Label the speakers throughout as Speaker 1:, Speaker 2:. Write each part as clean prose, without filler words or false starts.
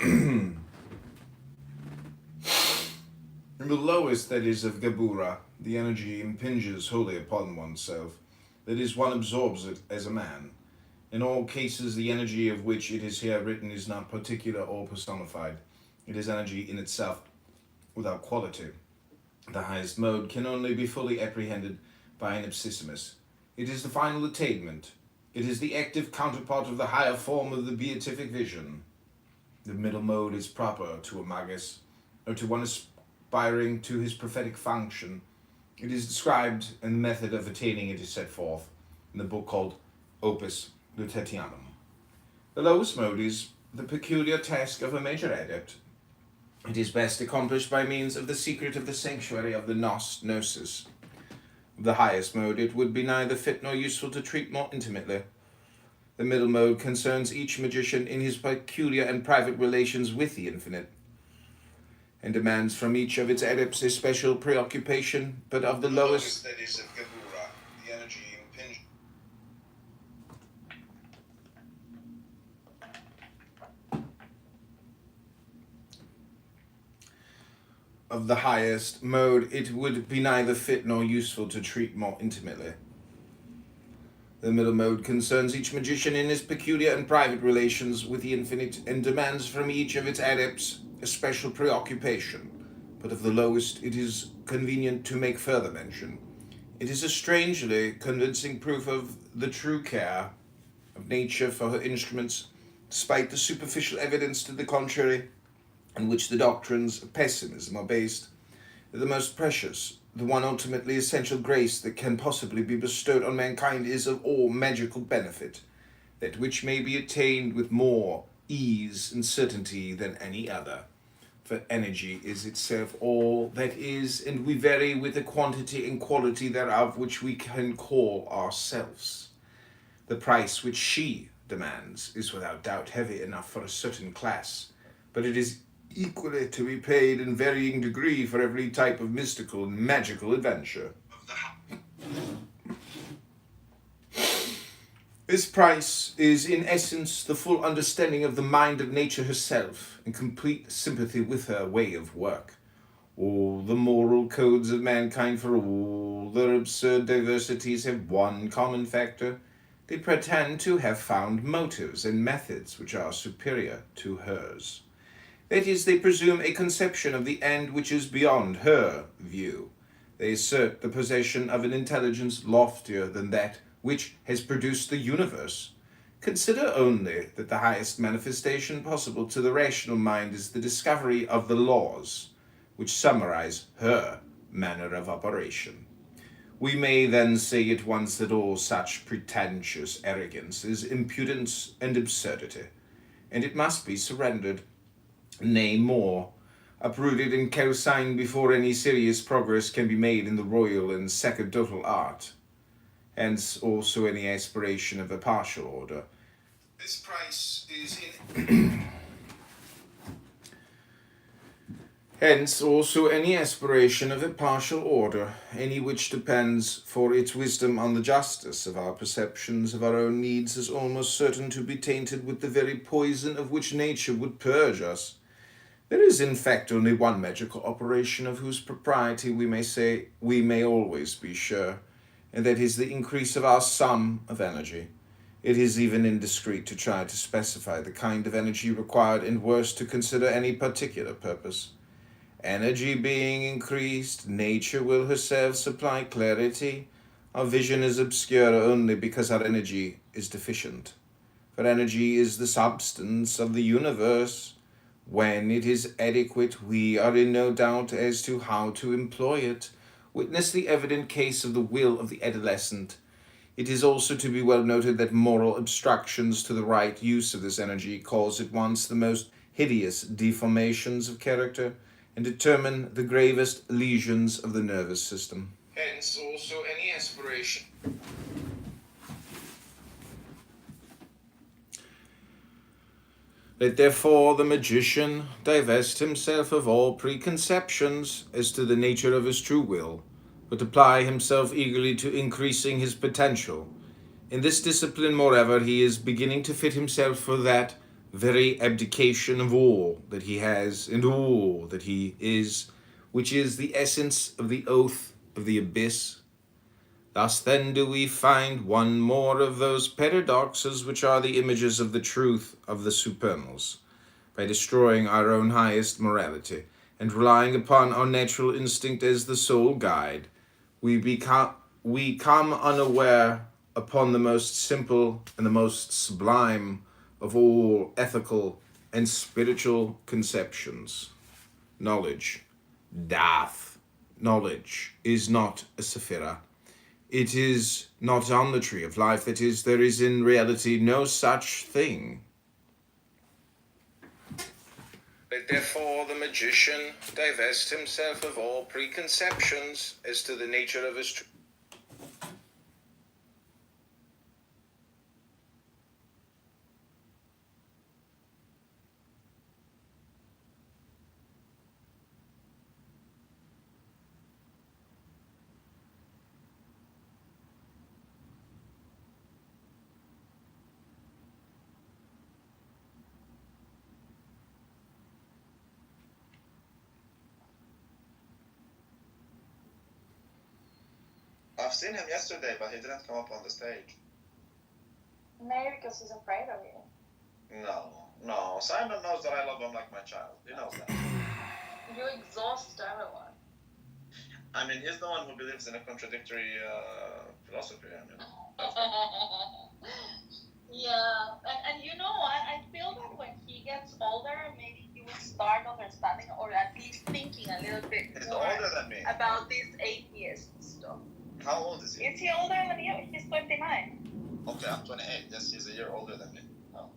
Speaker 1: In the lowest, that is, of Gabura, the energy impinges wholly upon oneself. That is, one absorbs it as a man. In all cases, the energy of which it is here written is not particular or personified. It is energy in itself, without quality. The highest mode can only be fully apprehended by an abscissimus. It is the final attainment. It is the active counterpart of the higher form of the beatific vision. The middle mode is proper to a magus, or to one aspiring to his prophetic function. It is described, and the method of attaining it is set forth in the book called Opus Lutetianum. The lowest mode is the peculiar task of a major adept. It is best accomplished by means of the secret of the sanctuary of the gnosis. Of the highest mode, it would be neither fit nor useful to treat more intimately. The middle mode concerns each magician in his peculiar and private relations with the infinite, and demands from each of its adepts a special preoccupation, but of the lowest, that is, of Gabura, the energy impinging of the highest mode, it would be neither fit nor useful to treat more intimately. The middle mode concerns each magician in his peculiar and private relations with the infinite, and demands from each of its adepts a special preoccupation, but of the lowest it is convenient to make further mention. It is a strangely convincing proof of the true care of nature for her instruments, despite the superficial evidence to the contrary, on which the doctrines of pessimism are based. The most precious, the one ultimately essential grace that can possibly be bestowed on mankind is of all magical benefit, that which may be attained with more ease and certainty than any other. For energy is itself all that is, and we vary with the quantity and quality thereof which we can call ourselves. The price which she demands is without doubt heavy enough for a certain class, but it is equally to be paid in varying degree for every type of mystical and magical adventure. This price is in essence the full understanding of the mind of nature herself, and complete sympathy with her way of work. All the moral codes of mankind, for all their absurd diversities, have one common factor. They pretend to have found motives and methods which are superior to hers. That is, they presume a conception of the end which is beyond her view. They assert the possession of an intelligence loftier than that which has produced the universe. Consider only that the highest manifestation possible to the rational mind is the discovery of the laws, which summarize her manner of operation. We may then say at once that all such pretentious arrogance is impudence and absurdity, and it must be surrendered. Nay, more, uprooted and calcined before any serious progress can be made in the royal and sacerdotal art. Hence also any aspiration of a partial order. This price is in Hence also any aspiration of a partial order, any which depends for its wisdom on the justice of our perceptions of our own needs, is almost certain to be tainted with the very poison of which nature would purge us. There is in fact only one magical operation of whose propriety we may always be sure, and that is the increase of our sum of energy. It is even indiscreet to try to specify the kind of energy required, and worse, to consider any particular purpose. Energy being increased, nature will herself supply clarity. Our vision is obscure only because our energy is deficient. For energy is the substance of the universe. When it is adequate, we are in no doubt as to how to employ it. Witness the evident case of the will of the adolescent. It is also to be well noted that moral obstructions to the right use of this energy cause at once the most hideous deformations of character, and determine the gravest lesions of the nervous system. Hence also any aspiration Let therefore the magician divest himself of all preconceptions as to the nature of his true will, but apply himself eagerly to increasing his potential. In this discipline, moreover, he is beginning to fit himself for that very abdication of all that he has and all that he is, which is the essence of the oath of the abyss. Thus then do we find one more of those paradoxes which are the images of the truth of the supernals. By destroying our own highest morality and relying upon our natural instinct as the sole guide, we come unaware upon the most simple and the most sublime of all ethical and spiritual conceptions. Knowledge, Dath. Knowledge is not a sephira. It is not on the tree of life. That is, there is in reality no such thing. Let therefore the magician divest himself of all preconceptions as to the nature of his truth.
Speaker 2: I've seen him yesterday, but he didn't come up on the stage.
Speaker 3: Maybe because he's afraid of you.
Speaker 2: No. Simon knows that I love him like my child. He knows that.
Speaker 3: You exhaust everyone.
Speaker 2: I mean, he's the one who believes in a contradictory philosophy. I mean,
Speaker 3: yeah, and you know, I feel that when he gets older, maybe he will start understanding or at least thinking a little bit
Speaker 2: he's
Speaker 3: more
Speaker 2: older than me.
Speaker 3: about this atheist stuff.
Speaker 2: How old is he?
Speaker 3: Is he older than you? He's 29.
Speaker 2: Okay, I'm 28. Yes, he's a year older than me. Oh.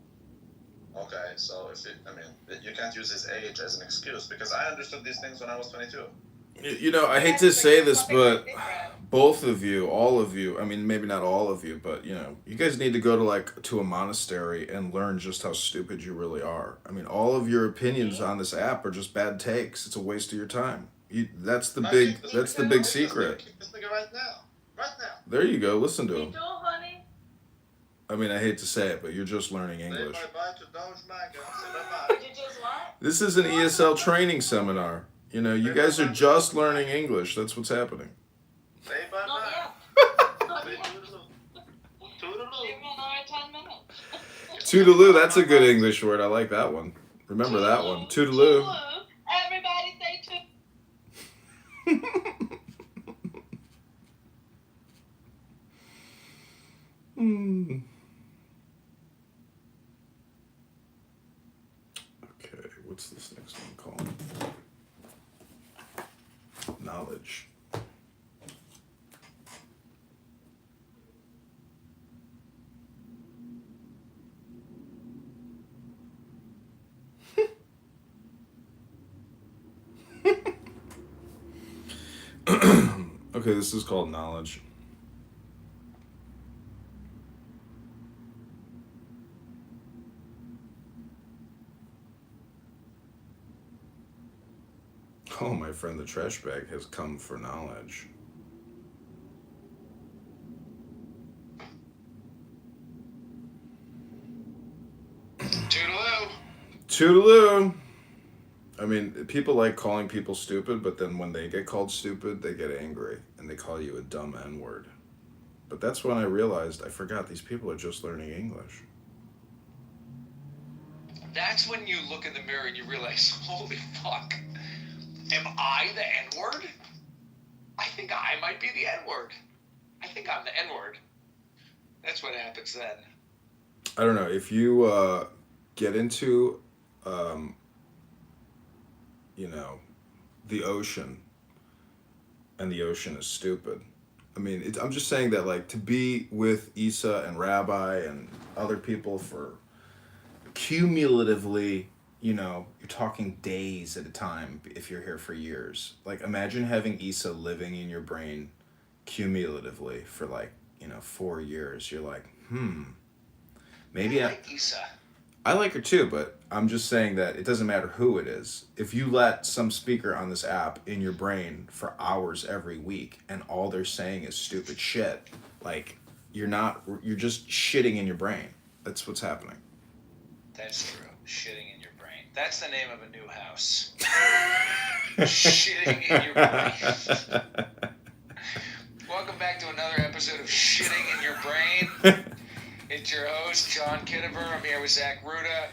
Speaker 2: Okay, so you can't use his age as an excuse because I understood these things when I was 22.
Speaker 1: You know, I hate to say this, but both of you, all of you, I mean, maybe not all of you, but, you know, you guys need to go to a monastery and learn just how stupid you really are. I mean, all of your opinions on this app are just bad takes. It's a waste of your time. That's the big secret.
Speaker 2: This nigga right now.
Speaker 1: There you go. Listen to him.
Speaker 3: Me too, honey.
Speaker 1: I mean, I hate to say it, but you're just learning English.
Speaker 2: Say bye-bye to Doge Maga. Say bye-bye.
Speaker 3: You just what?
Speaker 1: This is an ESL training seminar. You know, you guys are just learning English. That's what's happening.
Speaker 2: Say bye-bye.
Speaker 3: Not yet. Not yet.
Speaker 2: Toodaloo.
Speaker 3: Give me another 10 minutes.
Speaker 1: Toodaloo, that's a good English word. I like that one. Remember that one. Toodaloo.
Speaker 3: Everybody say toodaloo.
Speaker 1: Okay, what's this next one called? Knowledge. Okay, this is called knowledge. Oh, my friend the trash bag has come for knowledge.
Speaker 2: Toodaloo.
Speaker 1: Toodaloo! I mean, people like calling people stupid, but then when they get called stupid, they get angry and they call you a dumb N-word. But that's when I realized I forgot these people are just learning English.
Speaker 4: That's when you look in the mirror and you realize, holy fuck, am I the N-word? I think I might be the N-word. I think I'm the N-word. That's what happens then.
Speaker 1: I don't know, if you get into, the ocean, and the ocean is stupid. I mean, I'm just saying that, like, to be with Isa and Rabbi and other people for cumulatively, you're talking days at a time if you're here for years. Like, imagine having Isa living in your brain cumulatively for, 4 years. You're like, maybe
Speaker 4: I like Isa.
Speaker 1: I like her too, but I'm just saying that it doesn't matter who it is. If you let some speaker on this app in your brain for hours every week and all they're saying is stupid shit, you're just shitting in your brain. That's what's happening.
Speaker 4: That's true. Shitting in your brain. That's the name of a new house. Shitting in your brain. Welcome back to another episode of Shitting in Your Brain. It's your host, John Kitover. I'm here with Zach Ruda.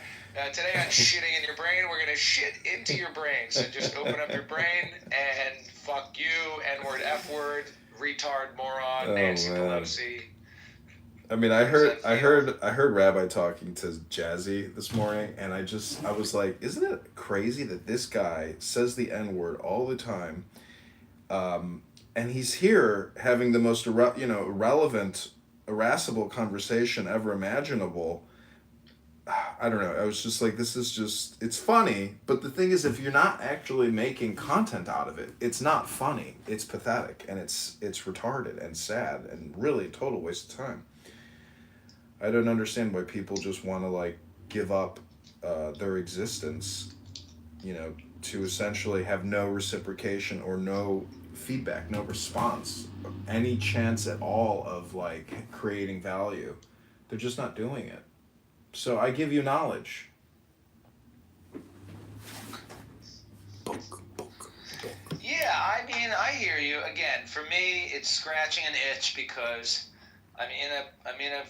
Speaker 4: Today on Shitting in Your Brain, we're going to shit into your brain. So just open up your brain and fuck you, N-word, F-word, retard, moron, Nancy Pelosi.
Speaker 1: I mean, I heard Rabbi talking to Jazzy this morning, and I was like, isn't it crazy that this guy says the N-word all the time, and he's here having the most irrelevant, irascible conversation ever imaginable. I don't know. I was just like, it's funny, but the thing is, if you're not actually making content out of it, it's not funny. It's pathetic, and it's retarded and sad and really a total waste of time. I don't understand why people just want to like give up their existence, to essentially have no reciprocation or no feedback, no response, any chance at all of like creating value. They're just not doing it. So I give you knowledge.
Speaker 4: Yeah, I mean, I hear you. Again, for me, it's scratching an itch because I'm in a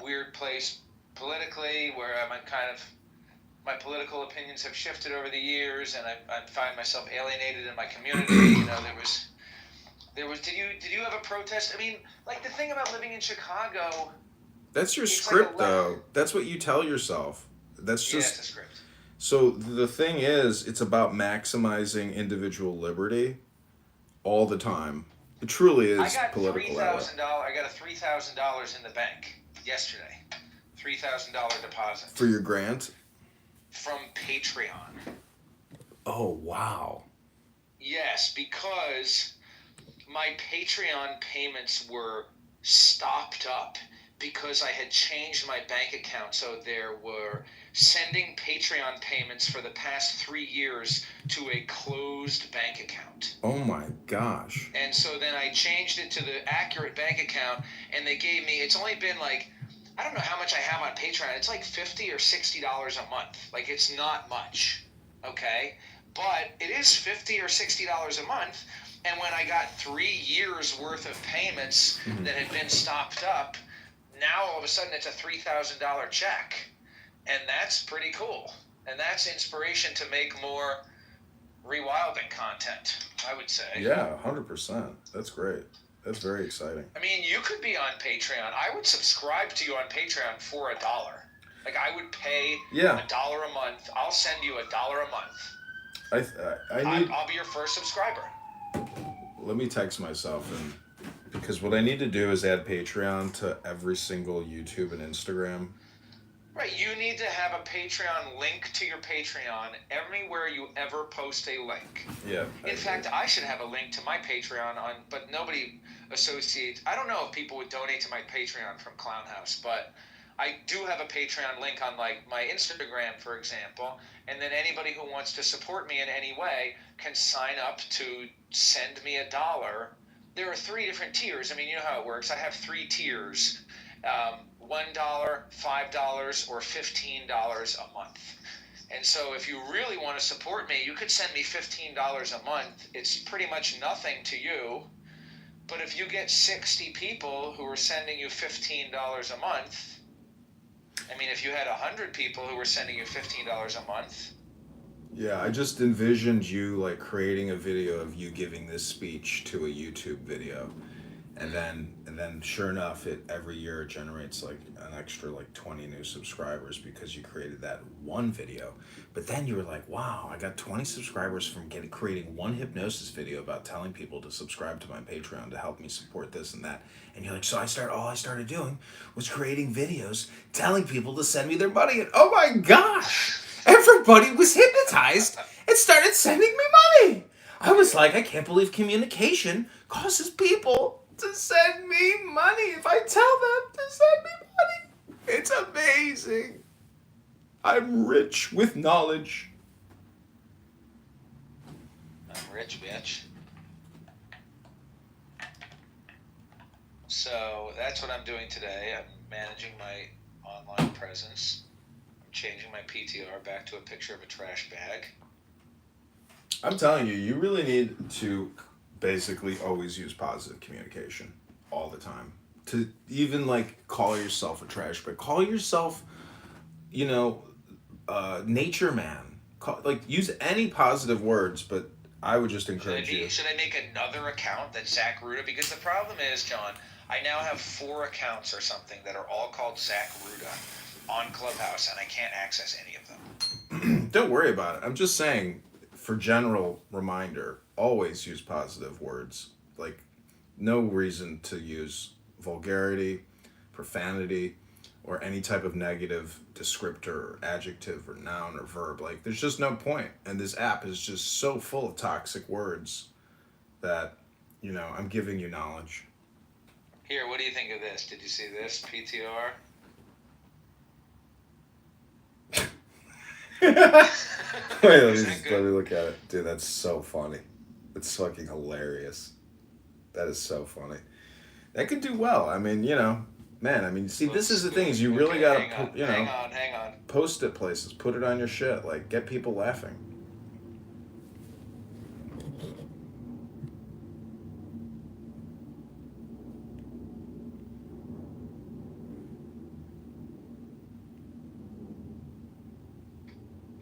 Speaker 4: weird place politically where my political opinions have shifted over the years, and I find myself alienated in my community. There was. Did you have a protest? I mean, like the thing about living in Chicago.
Speaker 1: That's your script, though. That's what you tell yourself. That's just.
Speaker 4: Yeah, it's a script.
Speaker 1: So the thing is, it's about maximizing individual liberty all the time. It truly is political.
Speaker 4: I got $3,000 in the bank yesterday. $3,000 deposit.
Speaker 1: For your grant?
Speaker 4: From Patreon.
Speaker 1: Oh, wow.
Speaker 4: Yes, because my Patreon payments were stopped up because I had changed my bank account. So there were sending Patreon payments for the past 3 years to a closed bank account.
Speaker 1: Oh my gosh.
Speaker 4: And so then I changed it to the accurate bank account, and they gave me, it's only been like, I don't know how much I have on Patreon. It's like $50 or $60 a month. Like, it's not much, okay? But it is $50 or $60 a month, and when I got 3 years worth of payments that had been stopped up, now all of a sudden it's a $3,000 check, and that's pretty cool. And that's inspiration to make more rewilding content, I would say.
Speaker 1: Yeah, 100%. That's great. That's very exciting.
Speaker 4: I mean, you could be on Patreon. I would subscribe to you on Patreon for $1. Like, I would pay $1 a month. I'll send you $1 a month. I'll be your first subscriber.
Speaker 1: Let me text myself, because what I need to do is add Patreon to every single YouTube and Instagram.
Speaker 4: Right, you need to have a Patreon link to your Patreon everywhere you ever post a link.
Speaker 1: Yeah.
Speaker 4: In fact, I should have a link to my Patreon but nobody associates. I don't know if people would donate to my Patreon from Clown House, but I do have a Patreon link on like my Instagram, for example, and then anybody who wants to support me in any way can sign up to send me $1. There are 3 different tiers. I mean, you know how it works. I have 3 tiers. $1, $5, or $15 a month. And so if you really want to support me, you could send me $15 a month. It's pretty much nothing to you. But if you get 60 people who are sending you $15 a month, I mean, if you had 100 people who were sending you $15 a month.
Speaker 1: Yeah, I just envisioned you like creating a video of you giving this speech to a YouTube video. And then sure enough, every year it generates like an extra like 20 new subscribers because you created that one video. But then you were like, wow, I got 20 subscribers from creating one hypnosis video about telling people to subscribe to my Patreon to help me support this and that. And you're like, so all I started doing was creating videos telling people to send me their money. And oh my gosh, everybody was hypnotized and started sending me money. I was like, I can't believe communication causes people to send me money if I tell them to send me money. It's amazing. I'm rich with knowledge.
Speaker 4: I'm rich, bitch. So that's what I'm doing today. I'm managing my online presence. changing my PTR back to a picture of a trash bag.
Speaker 1: I'm telling you, you really need to basically always use positive communication all the time. To even like call yourself a trash bag, call yourself, you know, nature man. Use any positive words, but I would just encourage you.
Speaker 4: Should I make another account that's Zach Ruda? Because the problem is, John, I now have 4 accounts or something that are all called Zach Ruda on Clubhouse, and I can't access any of them.
Speaker 1: Don't worry about it. I'm just saying, for general reminder, always use positive words. Like, no reason to use vulgarity, profanity, or any type of negative descriptor or adjective or noun or verb. Like, there's just no point. And this app is just so full of toxic words that, I'm giving you knowledge.
Speaker 4: Here, what do you think of this? Did you see this PTR?
Speaker 1: Wait, let me look at it. Dude, that's so funny. It's fucking hilarious. That is so funny. That could do well. I mean, man, see, this is the thing is you really gotta,
Speaker 4: hang on.
Speaker 1: post it places, put it on your shit, like, get people laughing.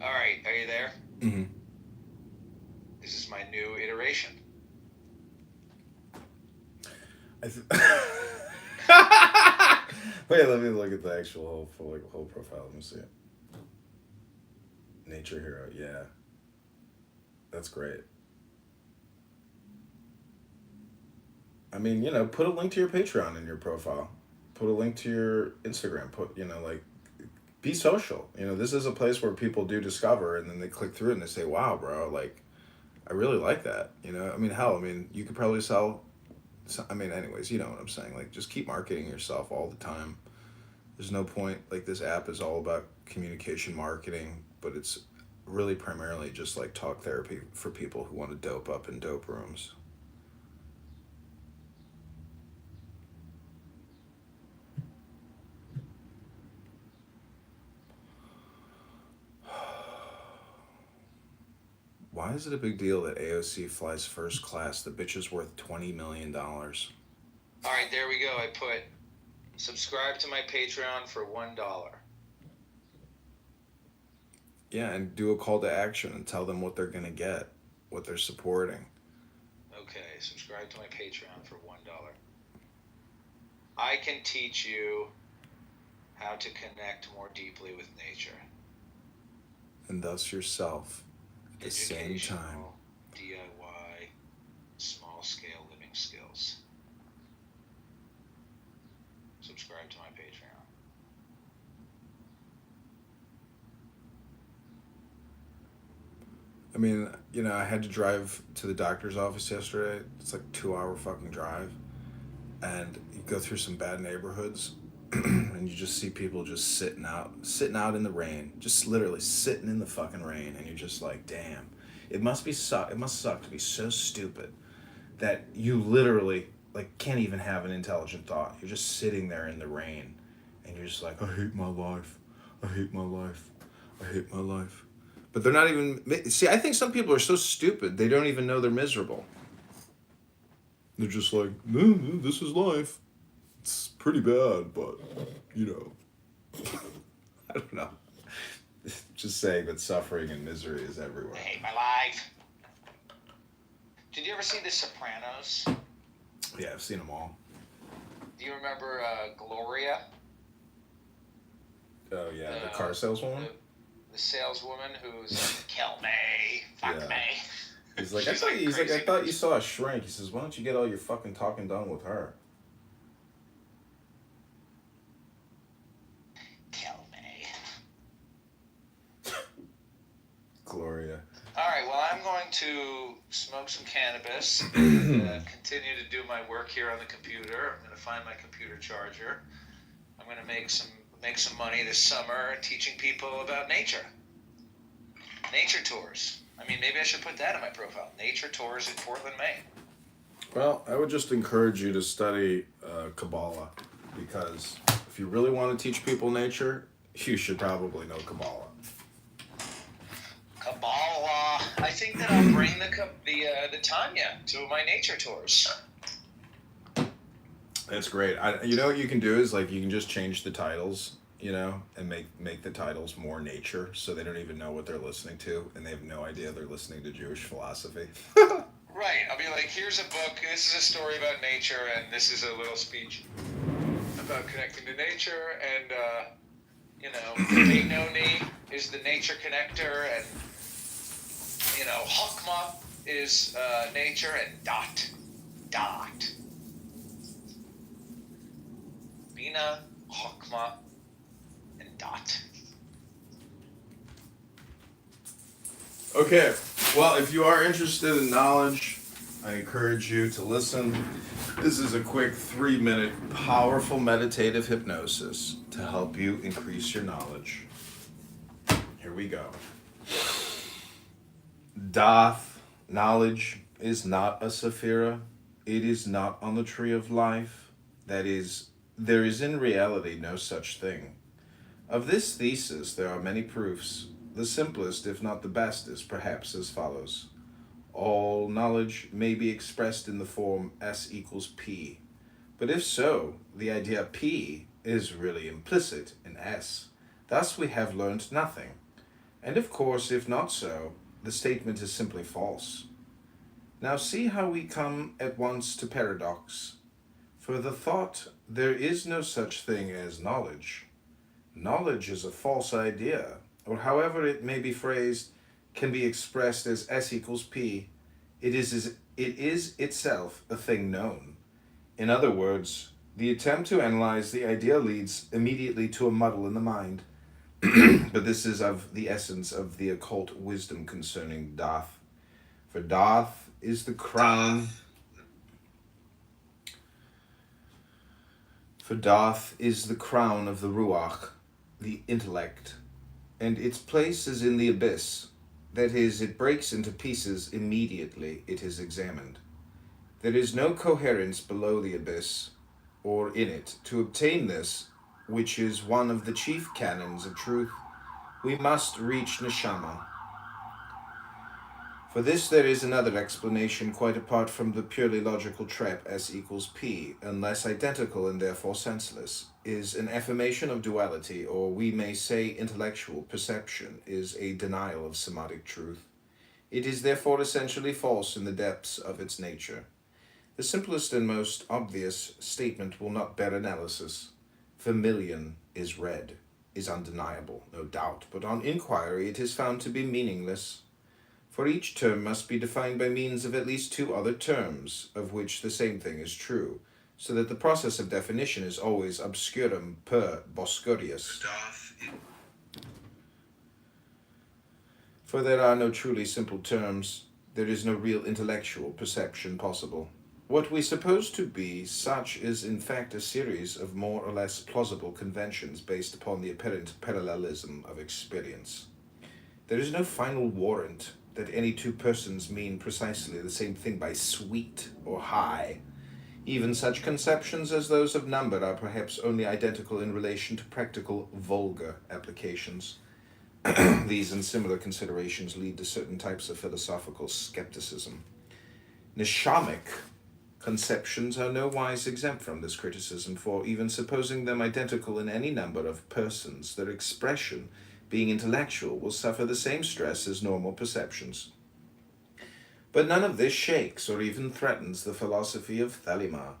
Speaker 4: All right, are you there?
Speaker 1: Mm-hmm.
Speaker 4: This is my new iteration.
Speaker 1: Wait, let me look at the actual whole profile. Let me see it. Nature hero, yeah. That's great. I mean, put a link to your Patreon in your profile. Put a link to your Instagram. Be social. This is a place where people do discover, and then they click through it and they say, wow, bro, like, I really like that. Hell, you could probably sell. Anyways, you know what I'm saying. Like, just keep marketing yourself all the time. There's no point. Like, this app is all about communication marketing, but it's really primarily just like talk therapy for people who want to dope up in dope rooms. Why is it a big deal that AOC flies first class? The bitch is worth $20 million.
Speaker 4: All right, there we go. I put subscribe to my Patreon for $1.
Speaker 1: Yeah, and do a call to action and tell them what they're going to get, what they're supporting.
Speaker 4: Okay, subscribe to my Patreon for $1. I can teach you how to connect more deeply with nature.
Speaker 1: And thus yourself. At the same time.
Speaker 4: DIY, small-scale living skills. Subscribe to my Patreon.
Speaker 1: I had to drive to the doctor's office yesterday. It's like a 2-hour fucking drive. And you go through some bad neighborhoods and you just see people just sitting out in the rain, just literally sitting in the fucking rain, and you're just like, damn, it must suck to be so stupid that you literally like can't even have an intelligent thought. You're just sitting there in the rain and you're just like, I hate my life. I hate my life. I hate my life. But they're not even, see, I think some people are so stupid they don't even know they're miserable. They're just like, no, this is life. It's pretty bad, but, I don't know. Just saying that suffering and misery is everywhere.
Speaker 4: I hate my life. Did you ever see The Sopranos?
Speaker 1: Yeah, I've seen them all.
Speaker 4: Do you remember Gloria?
Speaker 1: Oh, yeah, the car saleswoman?
Speaker 4: The saleswoman who's like, kill me, fuck me.
Speaker 1: He's like, I thought you saw a shrink. He says, why don't you get all your fucking talking done with her?
Speaker 4: Kill me.
Speaker 1: Gloria.
Speaker 4: All right, well, I'm going to smoke some cannabis and continue to do my work here on the computer. I'm going to find my computer charger. I'm going to make some money this summer teaching people about nature. Nature tours. Maybe I should put that in my profile. Nature tours in Portland, Maine.
Speaker 1: Well, I would just encourage you to study Kabbalah, because if you really want to teach people nature, You should probably know Kabbalah.
Speaker 4: Kabbalah. I think that I'll bring the Tanya to my nature tours.
Speaker 1: That's great. You know what you can do is like you can just change the titles, and make the titles more nature, so they don't even know what they're listening to, and they have no idea they're listening to Jewish philosophy.
Speaker 4: Right. I'll be like, here's a book. This is a story about nature, and this is a little speech about connecting to nature, and Benoni is the nature connector, and Chokmah is nature, and dot. Bina, Chokmah, and dot.
Speaker 1: Okay, well, if you are interested in knowledge, I encourage you to listen. This is a quick 3-minute powerful meditative hypnosis to help you increase your knowledge. Here we go. Dath, knowledge, is not a sephira. It is not on the tree of life. That is, there is in reality no such thing. Of this thesis, there are many proofs. The simplest, if not the best, is perhaps as follows. All knowledge may be expressed in the form S equals P. But if so, the idea P is really implicit in S. Thus we have learned nothing. And of course, if not so, the statement is simply false. Now see how we come at once to paradox. For the thought, there is no such thing as knowledge. Knowledge is a false idea, or however it may be phrased, can be expressed as S equals P. It is itself a thing known. In other words, the attempt to analyze the idea leads immediately to a muddle in the mind. But this is of the essence of the occult wisdom concerning Dath. For Dath is the crown. For Dath is the crown of the Ruach, the intellect, and its place is in the abyss. That is, it breaks into pieces immediately it is examined. There is no coherence below the abyss, or in it. To obtain this, which is one of the chief canons of truth, we must reach Neshama. For this there is another explanation quite apart from the purely logical trap S equals P, unless identical and therefore senseless, is an affirmation of duality, or we may say intellectual perception is a denial of somatic truth. It is therefore essentially false in the depths of its nature. The simplest and most obvious statement will not bear analysis. Vermilion is red, is undeniable, no doubt, but on inquiry it is found to be meaningless. For each term must be defined by means of at least two other terms, of which the same thing is true, so that the process of definition is always obscurum per boscurius. For there are no truly simple terms, there is no real intellectual perception possible. What we suppose to be such is in fact a series of more or less plausible conventions based upon the apparent parallelism of experience. There is no final warrant that any two persons mean precisely the same thing by sweet or high. Even such conceptions as those of number are perhaps only identical in relation to practical, vulgar applications. These and similar considerations lead to certain types of philosophical skepticism. Neshamic conceptions are no wise exempt from this criticism, for even supposing them identical in any number of persons, their expression, being intellectual, will suffer the same stress as normal perceptions. But none of this shakes or even threatens the philosophy of Thelema.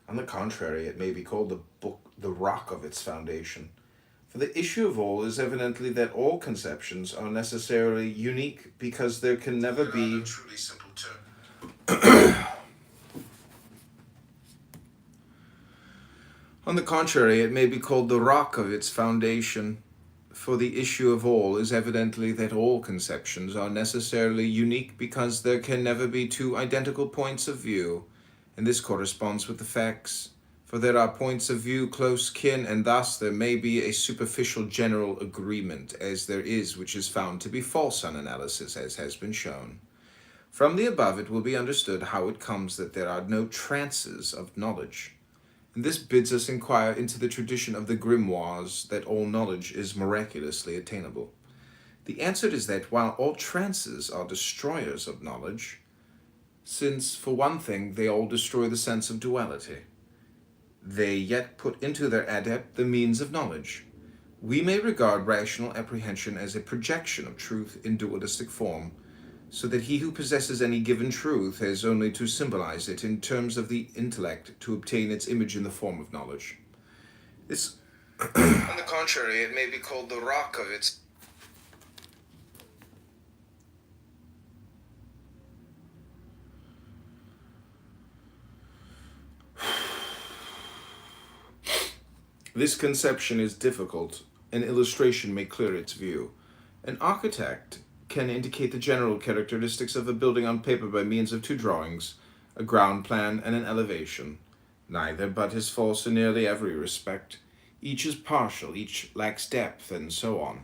Speaker 1: On the contrary, it may be called the rock of its foundation. For the issue of all is evidently that all conceptions are necessarily unique, because there can never be truly simple terms. On the contrary, it may be called the rock of its foundation. For the issue of all is evidently that all conceptions are necessarily unique, because there can never be two identical points of view, and this corresponds with the facts. For there are points of view close kin, and thus there may be a superficial general agreement, as there is, which is found to be false on analysis, as has been shown. From the above it will be understood how it comes that there are no trances of knowledge. And this bids us inquire into the tradition of the grimoires that all knowledge is miraculously attainable. The answer is that while all trances are destroyers of knowledge, since, for one thing, they all destroy the sense of duality, they yet put into their adept the means of knowledge. We may regard rational apprehension as a projection of truth in dualistic form, so that he who possesses any given truth has only to symbolize it in terms of the intellect to obtain its image in the form of knowledge. This, on the contrary, it may be called the rock of its. This conception is difficult. An illustration may clear its view. An architect can indicate the general characteristics of a building on paper by means of two drawings, a ground plan and an elevation. Neither but is false in nearly every respect. Each is partial, each lacks depth, and so on.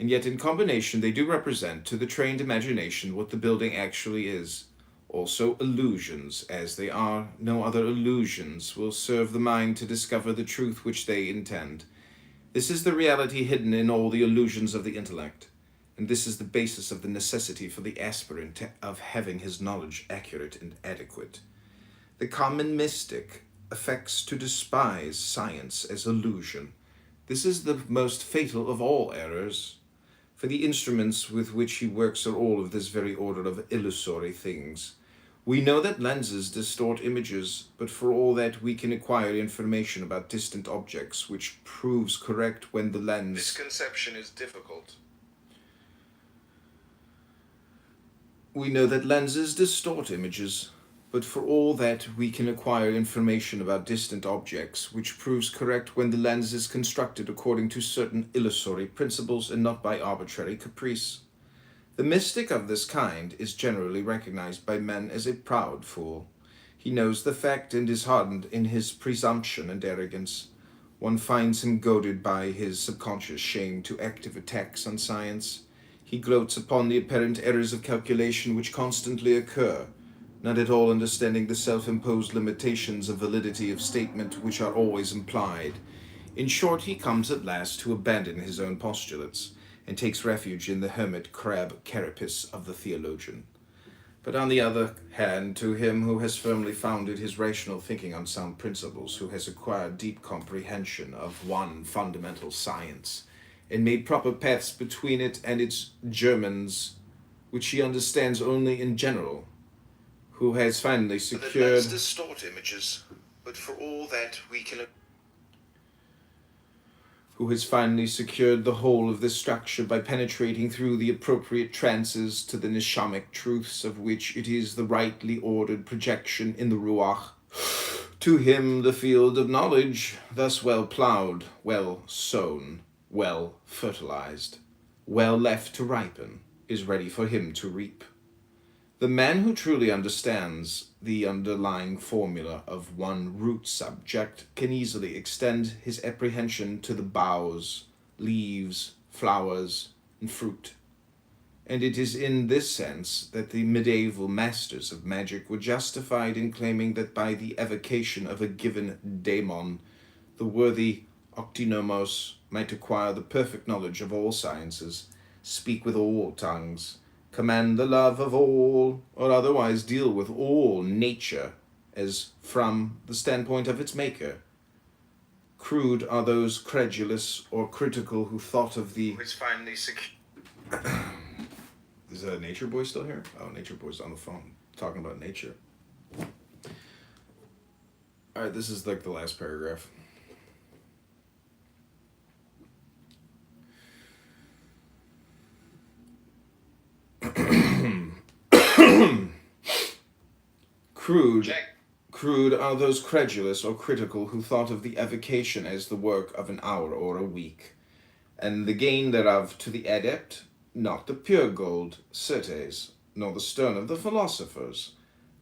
Speaker 1: And yet in combination they do represent to the trained imagination what the building actually is. Also illusions, as they are, no other illusions will serve the mind to discover the truth which they intend. This is the reality hidden in all the illusions of the intellect, and this is the basis of the necessity for the aspirant of having his knowledge accurate and adequate. The common mystic affects to despise science as illusion. This is the most fatal of all errors, for the instruments with which he works are all of this very order of illusory things. We know that lenses distort images, but for all that we can acquire information about distant objects, which proves correct when the lens. This conception is difficult. We know that lenses distort images, but for all that we can acquire information about distant objects, which proves correct when the lens is constructed according to certain illusory principles and not by arbitrary caprice. The mystic of this kind is generally recognized by men as a proud fool. He knows the fact and is hardened in his presumption and arrogance. One finds him goaded by his subconscious shame to active attacks on science. He gloats upon the apparent errors of calculation which constantly occur, not at all understanding the self-imposed limitations of validity of statement which are always implied. In short, he comes at last to abandon his own postulates, and takes refuge in the hermit crab carapace of the theologian. But on the other hand, to him who has firmly founded his rational thinking on sound principles, who has acquired deep comprehension of one fundamental science, and made proper paths between it and its germans, which he understands only in general, who has finally secured. Let's distort images, but for all that we can. Who has finally secured the whole of this structure by penetrating through the appropriate trances to the neshamic truths of which it is the rightly ordered projection in the ruach. To him the field of knowledge, thus well ploughed, well sown, well fertilized, well left to ripen, is ready for him to reap. The man who truly understands the underlying formula of one root subject can easily extend his apprehension to the boughs, leaves, flowers, and fruit. And it is in this sense that the medieval masters of magic were justified in claiming that by the evocation of a given daemon, the worthy Octinomos might acquire the perfect knowledge of all sciences, speak with all tongues, command the love of all, or otherwise deal with all nature as from the standpoint of its maker. Crude are those credulous or critical who thought of the. Which finally Is Nature Boy still here? Oh, Nature Boy's on the phone talking about nature. All right, this is like the last paragraph. Crude are those credulous or critical who thought of the evocation as the work of an hour or a week, and the gain thereof to the adept, not the pure gold, certes, nor the stone of the philosophers,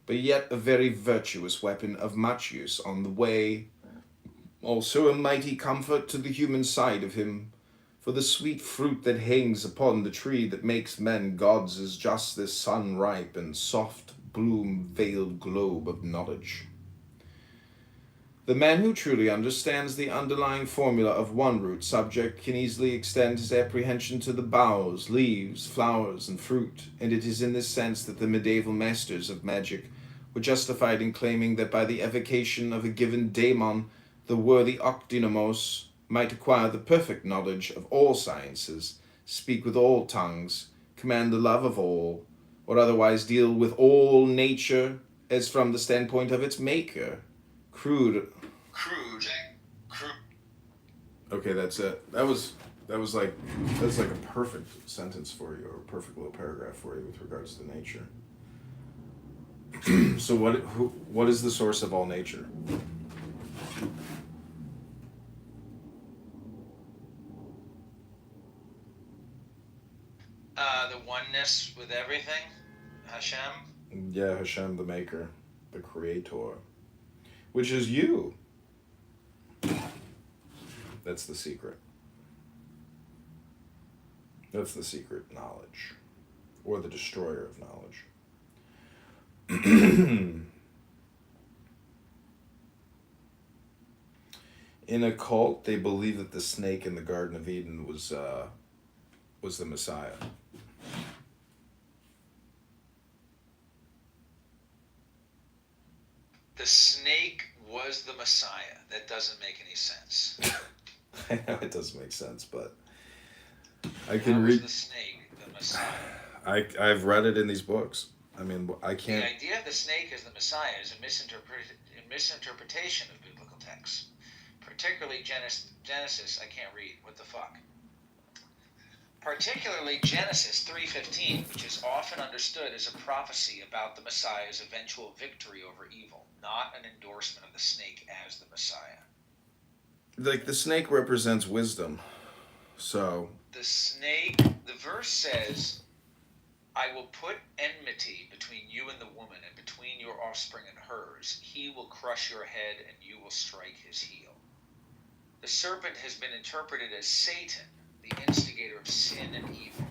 Speaker 1: but yet a very virtuous weapon of much use on the way, also a mighty comfort to the human side of him, for the sweet fruit that hangs upon the tree that makes men gods is just this sun-ripe and soft bloom-veiled globe of knowledge. The man who truly understands the underlying formula of one root subject can easily extend his apprehension to the boughs, leaves, flowers, and fruit, and it is in this sense that the medieval masters of magic were justified in claiming that by the evocation of a given daemon, the worthy Octynamos might acquire the perfect knowledge of all sciences, speak with all tongues, command the love of all, or otherwise deal with all nature as from the standpoint of its maker. Crude. Okay, that's it. That's like a perfect sentence for you, or a perfect little paragraph for you with regards to nature. So what is the source of all nature?
Speaker 4: The oneness with everything, Hashem.
Speaker 1: Yeah, Hashem, the maker, the creator, which is you. That's the secret. That's the secret knowledge, or the destroyer of knowledge. In a cult, they believe that the snake in the Garden of Eden was the Messiah.
Speaker 4: The snake was the Messiah. That doesn't make any sense.
Speaker 1: I know it doesn't make sense, but I
Speaker 4: How
Speaker 1: can
Speaker 4: was
Speaker 1: read.
Speaker 4: the snake the Messiah?
Speaker 1: I've read it in these books. I mean, I
Speaker 4: The
Speaker 1: can't.
Speaker 4: idea of the snake as the Messiah is a misinterpretation of biblical texts, particularly Genesis. I can't read. What the fuck? Particularly Genesis 3:15, which is often understood as a prophecy about the Messiah's eventual victory over evil, not an endorsement of the snake as the Messiah.
Speaker 1: Like, the snake represents wisdom, so
Speaker 4: The snake, the verse says, I will put enmity between you and the woman, and between your offspring and hers. He will crush your head, and you will strike his heel. The serpent has been interpreted as Satan, the instigator of sin and evil.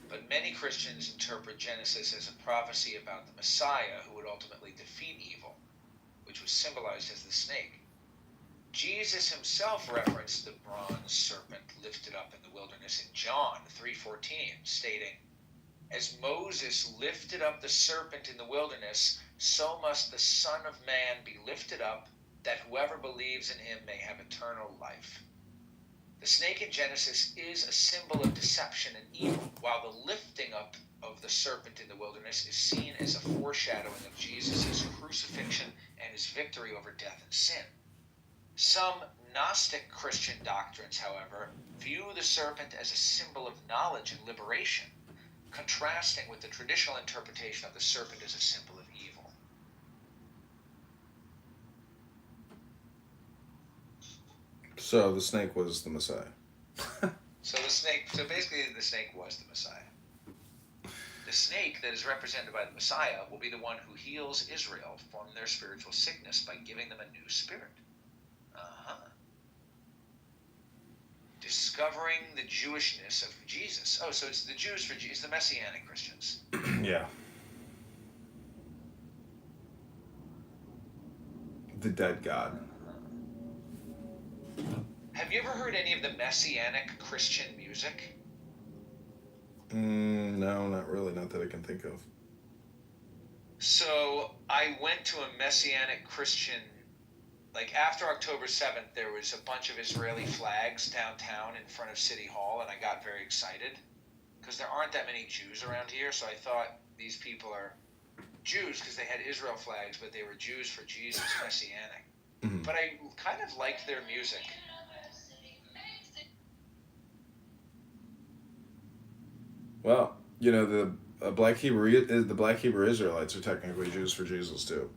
Speaker 4: But many Christians interpret Genesis as a prophecy about the Messiah who would ultimately defeat evil, which was symbolized as the snake. Jesus himself referenced the bronze serpent lifted up in the wilderness in John 3:14, stating, as Moses lifted up the serpent in the wilderness, so must the Son of Man be lifted up, that whoever believes in him may have eternal life. The snake in Genesis is a symbol of deception and evil, while the lifting up of the serpent in the wilderness is seen as a foreshadowing of Jesus' crucifixion and his victory over death and sin. Some Gnostic Christian doctrines, however, view the serpent as a symbol of knowledge and liberation, contrasting with the traditional interpretation of the serpent as a symbol of evil.
Speaker 1: So the snake was the Messiah.
Speaker 4: So basically the snake was the Messiah. The snake that is represented by the Messiah will be the one who heals Israel from their spiritual sickness by giving them a new spirit. Discovering the Jewishness of Jesus. Oh, so it's the Jews for Jesus, the Messianic Christians.
Speaker 1: Yeah. The dead God.
Speaker 4: Have you ever heard any of the Messianic Christian music?
Speaker 1: No, not really. Not that I can think of.
Speaker 4: So I went to a Messianic Christian, like after October 7th, there was a bunch of Israeli flags downtown in front of City Hall, and I got very excited because there aren't that many Jews around here, so I thought these people are Jews because they had Israel flags, but they were Jews for Jesus, Messianic.
Speaker 1: Mm-hmm.
Speaker 4: But I kind of liked their music.
Speaker 1: Well, you know, the Black Hebrew Israelites are technically Jews for Jesus too.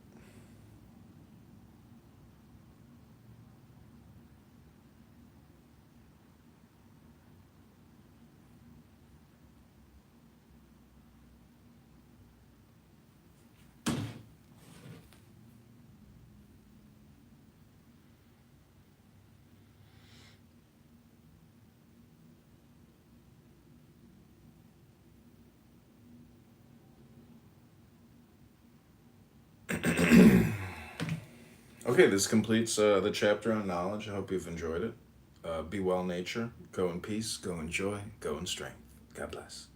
Speaker 1: Okay, this completes the chapter on knowledge. I hope you've enjoyed it. Be well, nature. Go in peace. Go in joy. Go in strength. God bless.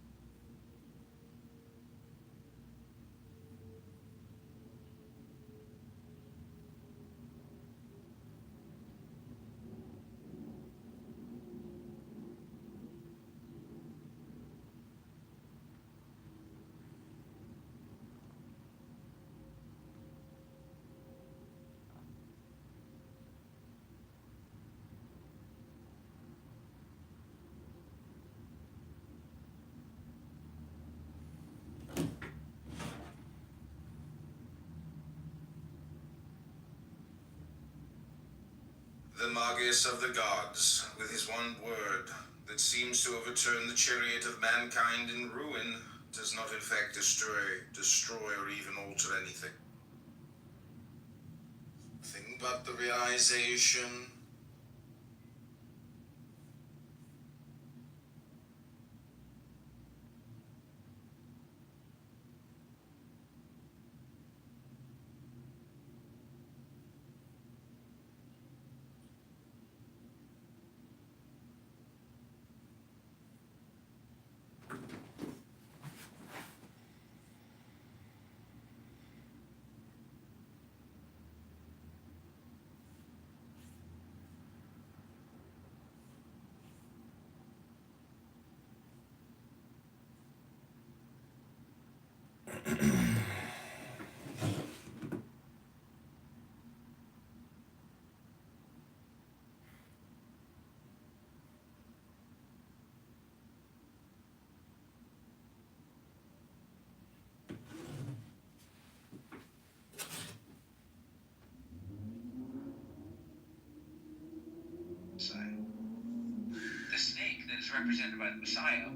Speaker 1: The Magus of the gods, with his one word that seems to overturn the chariot of mankind in ruin, does not in fact destroy, or even alter anything. Think but the realization
Speaker 4: Messiah. The snake that is represented by the Messiah.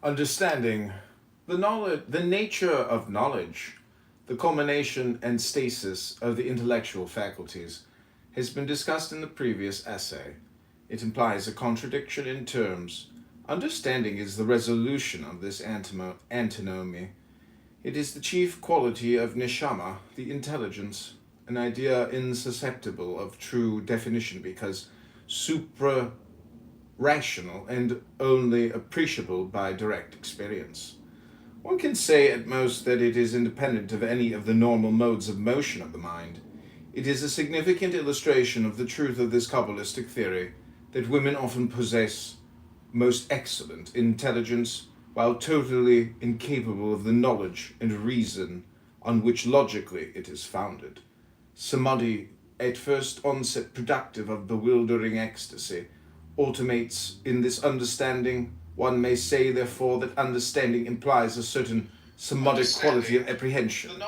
Speaker 1: Understanding the nature of knowledge, the culmination and stasis of the intellectual faculties, has been discussed in the previous essay. It implies a contradiction in terms. Understanding is the resolution of this antinomy. It is the chief quality of neshama, the intelligence, an idea insusceptible of true definition because supra-rational and only appreciable by direct experience. One can say at most that it is independent of any of the normal modes of motion of the mind. It is a significant illustration of the truth of this Kabbalistic theory that women often possess most excellent intelligence while totally incapable of the knowledge and reason on which logically it is founded. Samadhi, at first onset productive of bewildering ecstasy, ultimates in this understanding. One may say, therefore, that understanding implies a certain samadhic quality of apprehension.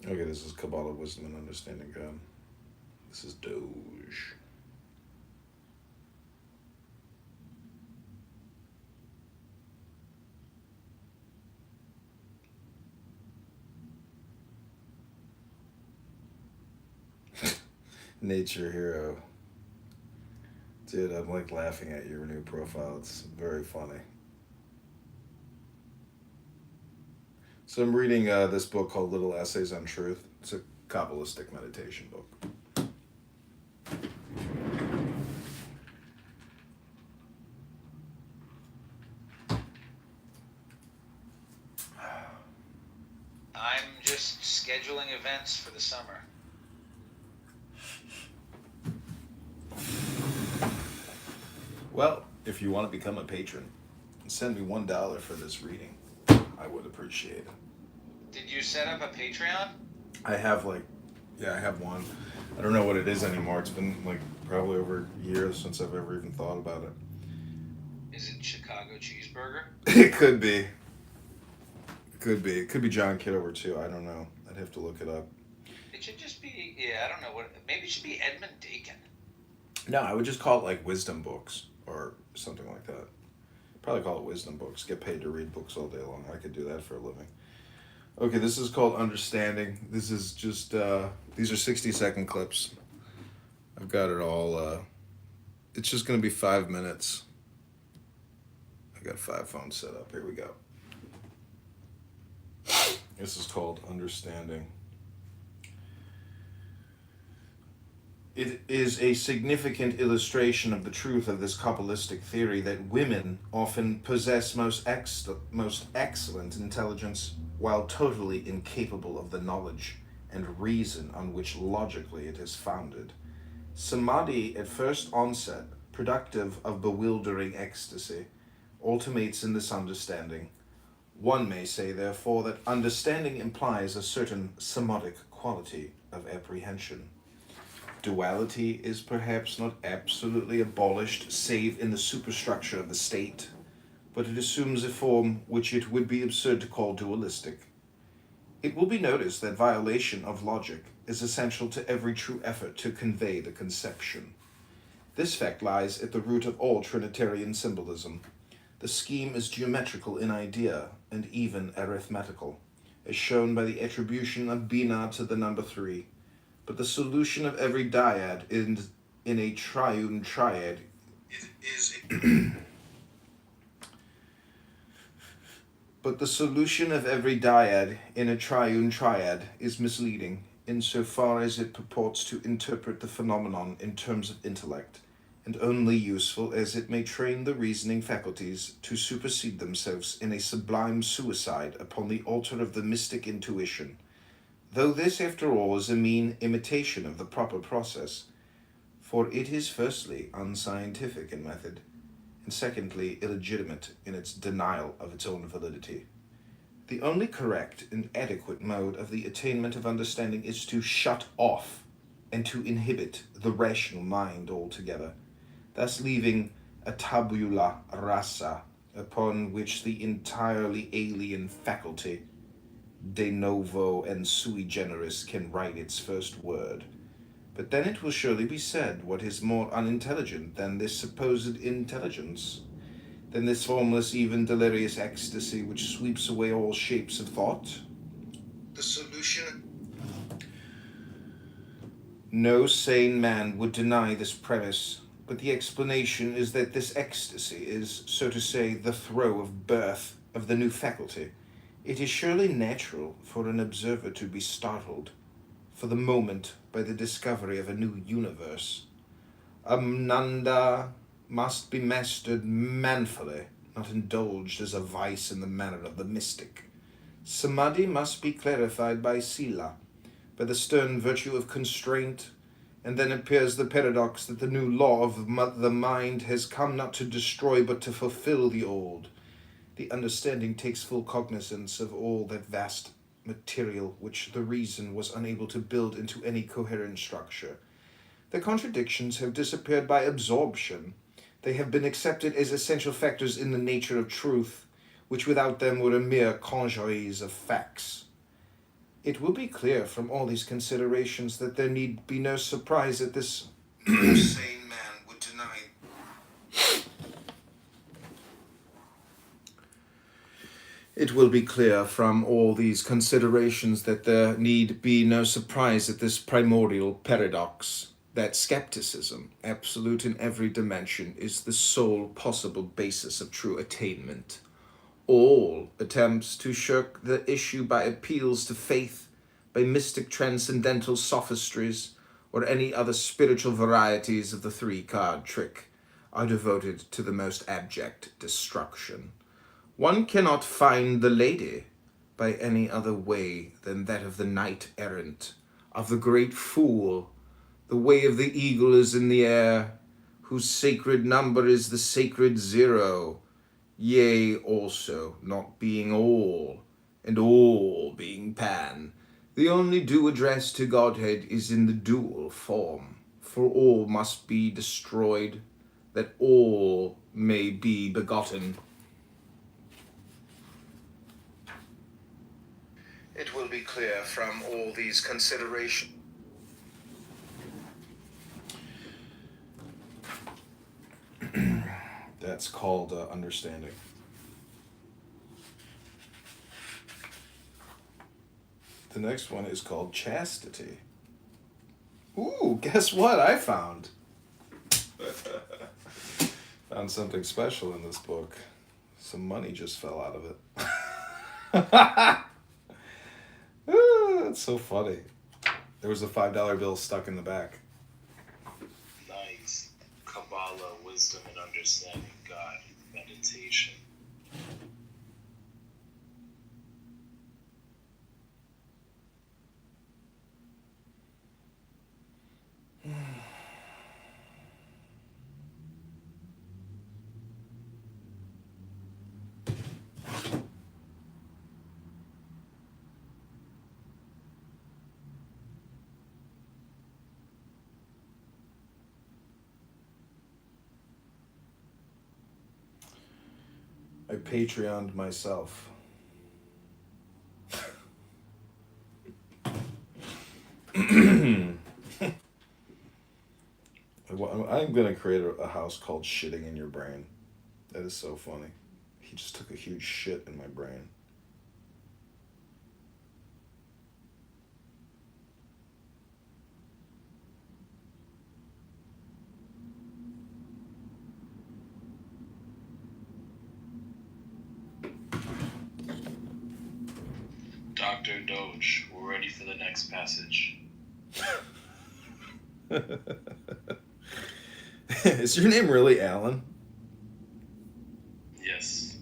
Speaker 1: Okay, this is Kabbalah, Wisdom, and Understanding God. This is Doge. Nature Hero. Dude, I'm like laughing at your new profile. It's very funny. So I'm reading this book called Little Essays on Truth. It's a Kabbalistic meditation book.
Speaker 4: I'm just scheduling events for the summer.
Speaker 1: Well, if you want to become a patron, send me $1 for this reading. I would appreciate it.
Speaker 4: Did you set up a Patreon?
Speaker 1: I have I have one. I don't know what it is anymore. It's been like probably over years since I've ever even thought about it.
Speaker 4: Is it Chicago Cheeseburger?
Speaker 1: It could be. It could be John Kitover too. I don't know. I'd have to look it up.
Speaker 4: It should just be, I don't know what, maybe it should be Edmund Dakin.
Speaker 1: No, I would just call it like wisdom books or something like that. Probably call it wisdom books. Get paid to read books all day long. I could do that for a living. Okay, this is called Understanding. This is just, these are 60-second clips. I've got it all, it's just going to be 5 minutes. I got 5 phones set up. Here we go. This is called Understanding. It is a significant illustration of the truth of this Kabbalistic theory that women often possess most excellent intelligence while totally incapable of the knowledge and reason on which logically it is founded. Samadhi, at first onset, productive of bewildering ecstasy, ultimates in this understanding. One may say, therefore, that understanding implies a certain samadhic quality of apprehension. Duality is perhaps not absolutely abolished save in the superstructure of the state, but it assumes a form which it would be absurd to call dualistic. It will be noticed that violation of logic is essential to every true effort to convey the conception. This fact lies at the root of all Trinitarian symbolism. The scheme is geometrical in idea and even arithmetical, as shown by the attribution of Bina to the number 3. But the solution of every dyad in a triune triad But the solution of every dyad in a triune triad is misleading insofar as it purports to interpret the phenomenon in terms of intellect, and only useful as it may train the reasoning faculties to supersede themselves in a sublime suicide upon the altar of the mystic intuition. Though this, after all, is a mean imitation of the proper process, for it is firstly unscientific in method, and secondly illegitimate in its denial of its own validity. The only correct and adequate mode of the attainment of understanding is to shut off and to inhibit the rational mind altogether, thus leaving a tabula rasa upon which the entirely alien faculty, de novo and sui generis, can write its first word. But then it will surely be said, what is more unintelligent than this supposed intelligence, than this formless, even delirious ecstasy which sweeps away all shapes of thought? The solution. No sane man would deny this premise, but the explanation is that this ecstasy is, so to say, the throe of birth of the new faculty. It is surely natural for an observer to be startled, for the moment, by the discovery of a new universe. Amnanda must be mastered manfully, not indulged as a vice in the manner of the mystic. Samadhi must be clarified by sila, by the stern virtue of constraint, and then appears the paradox that the new law of the mind has come not to destroy but to fulfill the old. The understanding takes full cognizance of all that vast material which the reason was unable to build into any coherent structure. The contradictions have disappeared by absorption. They have been accepted as essential factors in the nature of truth, which without them were a mere congeries of facts. It will be clear from all these considerations that there need be no surprise at this. No sane man would deny. It will be clear from all these considerations that there need be no surprise at this primordial paradox, that skepticism, absolute in every dimension, is the sole possible basis of true attainment. All attempts to shirk the issue by appeals to faith, by mystic transcendental sophistries, or any other spiritual varieties of the three-card trick, are devoted to the most abject destruction. One cannot find the lady by any other way than that of the knight-errant, of the great fool. The way of the eagle is in the air, whose sacred number is the sacred 0, yea, also, not being all, and all being Pan. The only due address to Godhead is in the dual form, for all must be destroyed, that all may be begotten. It will be clear from all these considerations. That's called understanding. The next one is called chastity. Ooh, guess what I found? Found something special in this book. Some money just fell out of it. Ooh, that's so funny. There was a $5 bill stuck in the back.
Speaker 5: wisdom and understanding God, meditation.
Speaker 1: I Patreoned myself. I'm gonna create a house called Shitting in Your Brain. That is so funny. He just took a huge shit in my brain.
Speaker 5: Dr. Doge, we're ready for the next passage.
Speaker 1: Is your name really Alan?
Speaker 5: Yes.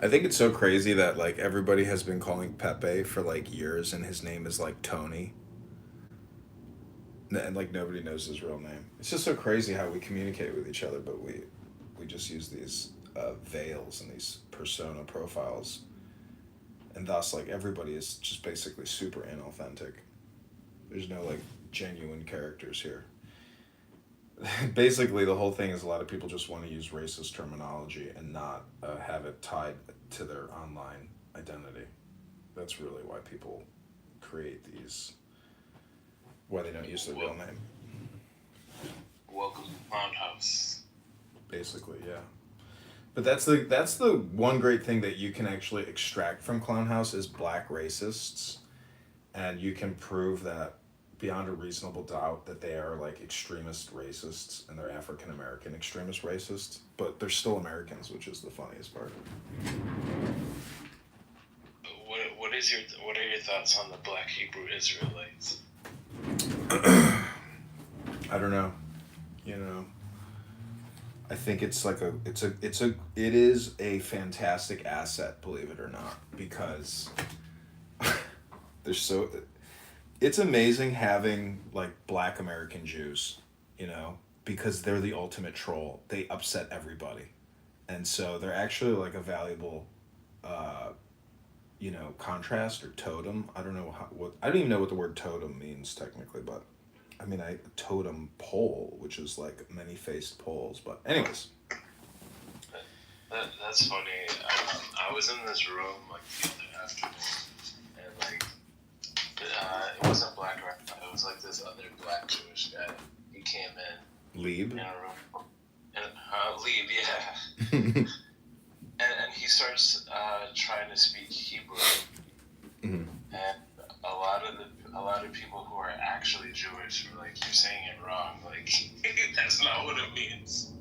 Speaker 1: I think it's so crazy that like everybody has been calling Pepe for like years, and his name is like Tony, and like nobody knows his real name. It's just so crazy how we communicate with each other, but we just use these veils and these persona profiles, and thus like everybody is just basically super inauthentic. There's no like genuine characters here. Basically, the whole thing is a lot of people just want to use racist terminology and not have it tied to their online identity. That's really why people create these, why they don't use their real name.
Speaker 5: Welcome to Clown House.
Speaker 1: Basically, yeah. But that's the one great thing that you can actually extract from Clown House is black racists, and you can prove that beyond a reasonable doubt that they are like extremist racists, and they're African American extremist racists, but they're still Americans, which is the funniest part.
Speaker 5: What are your thoughts on the Black Hebrew Israelites?
Speaker 1: I don't know. You know, I think it's like it is a fantastic asset, believe it or not, because it's amazing having like black American Jews, you know, because they're the ultimate troll. They upset everybody. And so they're actually like a valuable you know, contrast or totem. I don't know I don't even know what the word totem means technically, but I mean, totem pole, which is like many-faced poles. But anyways,
Speaker 5: that's funny. I was in this room like the other afternoon, and like it wasn't black right now. It was like this other black Jewish guy. He came in.
Speaker 1: Lieb.
Speaker 5: In a room. And Lieb, yeah. and he starts trying to speak Hebrew.
Speaker 1: Mm-hmm.
Speaker 5: And a lot of people who are actually Jewish were like, "You're saying it wrong. Like that's not what it means."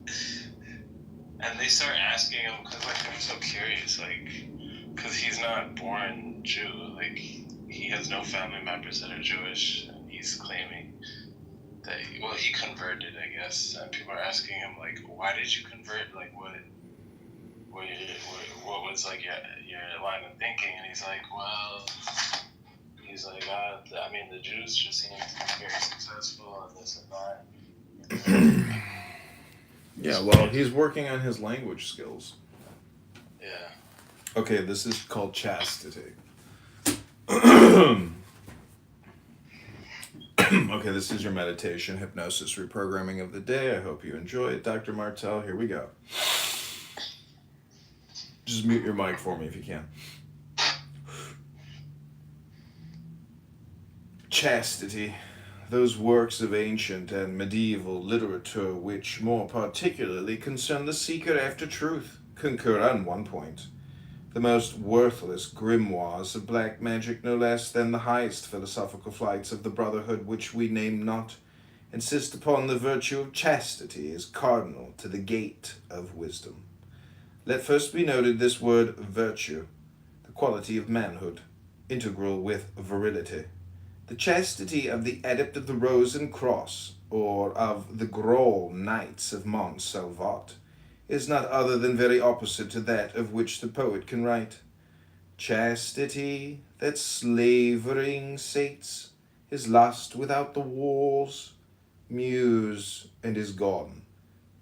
Speaker 5: And they start asking him because like they're so curious, like because he's not born Jew, like he has no family members that are Jewish, and he's claiming that he converted, I guess. And people are asking him like, "Why did you convert? Like what was like your line of thinking?" And he's like, I mean, the Jews just seem to be very successful and this and that.
Speaker 1: Yeah, well, he's working on his language skills.
Speaker 5: Yeah.
Speaker 1: Okay, this is called chastity. Okay, this is your meditation, hypnosis, reprogramming of the day. I hope you enjoy it. Dr. Martell, here we go. Just mute your mic for me if you can. Chastity. Those works of ancient and medieval literature which more particularly concern the seeker after truth concur on one point. The most worthless grimoires of black magic no less than the highest philosophical flights of the brotherhood which we name not, insist upon the virtue of chastity as cardinal to the gate of wisdom. Let first be noted this word virtue, the quality of manhood, integral with virility. The chastity of the adept of the Rose and Cross, or of the Grawl Knights of Mont Salvat, is not other than very opposite to that of which the poet can write. Chastity that slavering sates his lust without the walls, muse and is gone,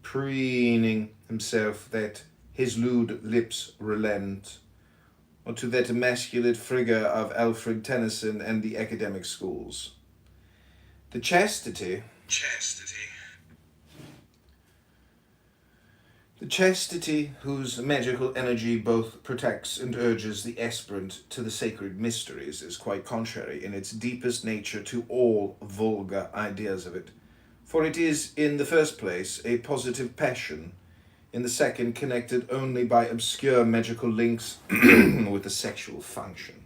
Speaker 1: preening himself that his lewd lips relent, or to that emasculate frigga of Alfred Tennyson and the academic schools. The chastity whose magical energy both protects and urges the aspirant to the sacred mysteries is quite contrary in its deepest nature to all vulgar ideas of it, for it is in the first place a positive passion, in the second connected only by obscure magical links with the sexual function,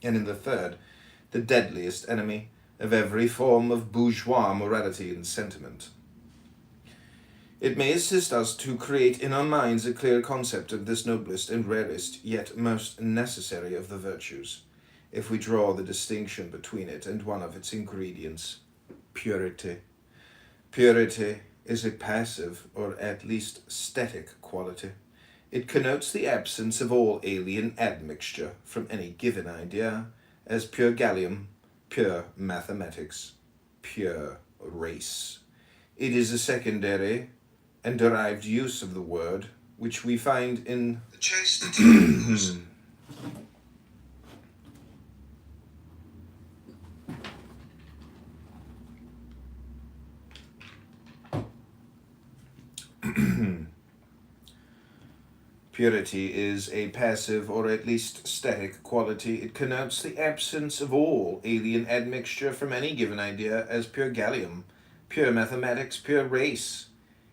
Speaker 1: and in the third the deadliest enemy of every form of bourgeois morality and sentiment. It may assist us to create in our minds a clear concept of this noblest and rarest, yet most necessary of the virtues, if we draw the distinction between it and one of its ingredients, purity. Purity is a passive, or at least static, quality. It connotes the absence of all alien admixture from any given idea, as pure gallium, pure mathematics, pure race. It is a secondary and derived use of the word, which we find in the chastity. Purity is a passive or at least static quality. It connotes the absence of all alien admixture from any given idea as pure gallium, pure mathematics, pure race.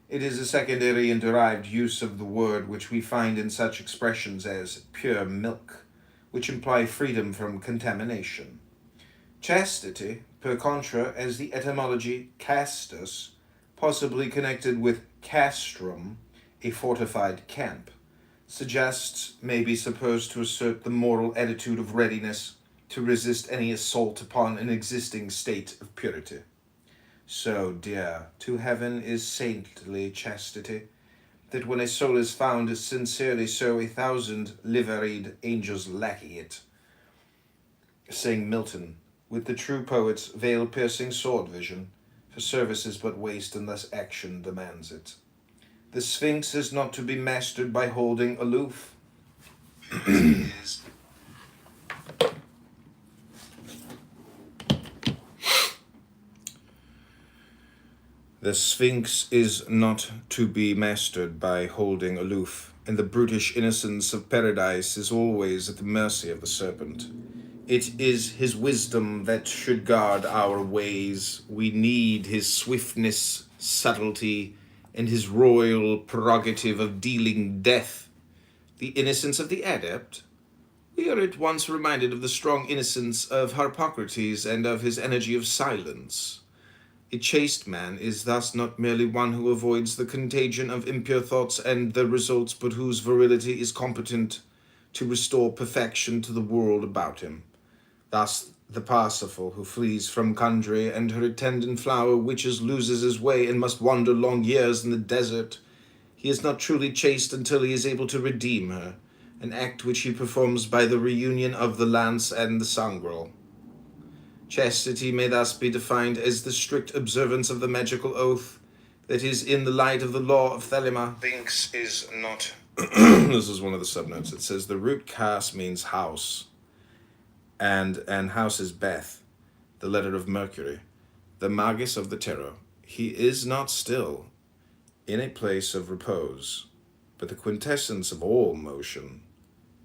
Speaker 1: It is a secondary and derived use of the word which we find in such expressions as pure milk, which imply freedom from contamination. Chastity, per contra, as the etymology castus, possibly connected with castrum, a fortified camp, suggests may be supposed to assert the moral attitude of readiness to resist any assault upon an existing state of purity. So dear to heaven is saintly chastity, that when a soul is found as sincerely so 1,000 liveried angels lacking it. Sang Milton, with the true poet's veil-piercing sword vision, for service is but waste unless action demands it. The Sphinx is not to be mastered by holding aloof. The Sphinx is not to be mastered by holding aloof, and the brutish innocence of paradise is always at the mercy of the serpent. It is his wisdom that should guard our ways. We need his swiftness, subtlety, and his royal prerogative of dealing death. The innocence of the adept? We are at once reminded of the strong innocence of Harpocrates and of his energy of silence. A chaste man is thus not merely one who avoids the contagion of impure thoughts and their results, but whose virility is competent to restore perfection to the world about him. Thus the Parsifal, who flees from Kundry and her attendant flower witches, loses his way and must wander long years in the desert. He is not truly chaste until he is able to redeem her, an act which he performs by the reunion of the lance and the sangrel. Chastity may thus be defined as the strict observance of the magical oath that is in the light of the law of Thelema. Sphinx is not... This is one of the subnotes. It says the root cas means house, and house is Beth, the letter of Mercury, the magus of the tarot. He is not still in a place of repose, but the quintessence of all motion.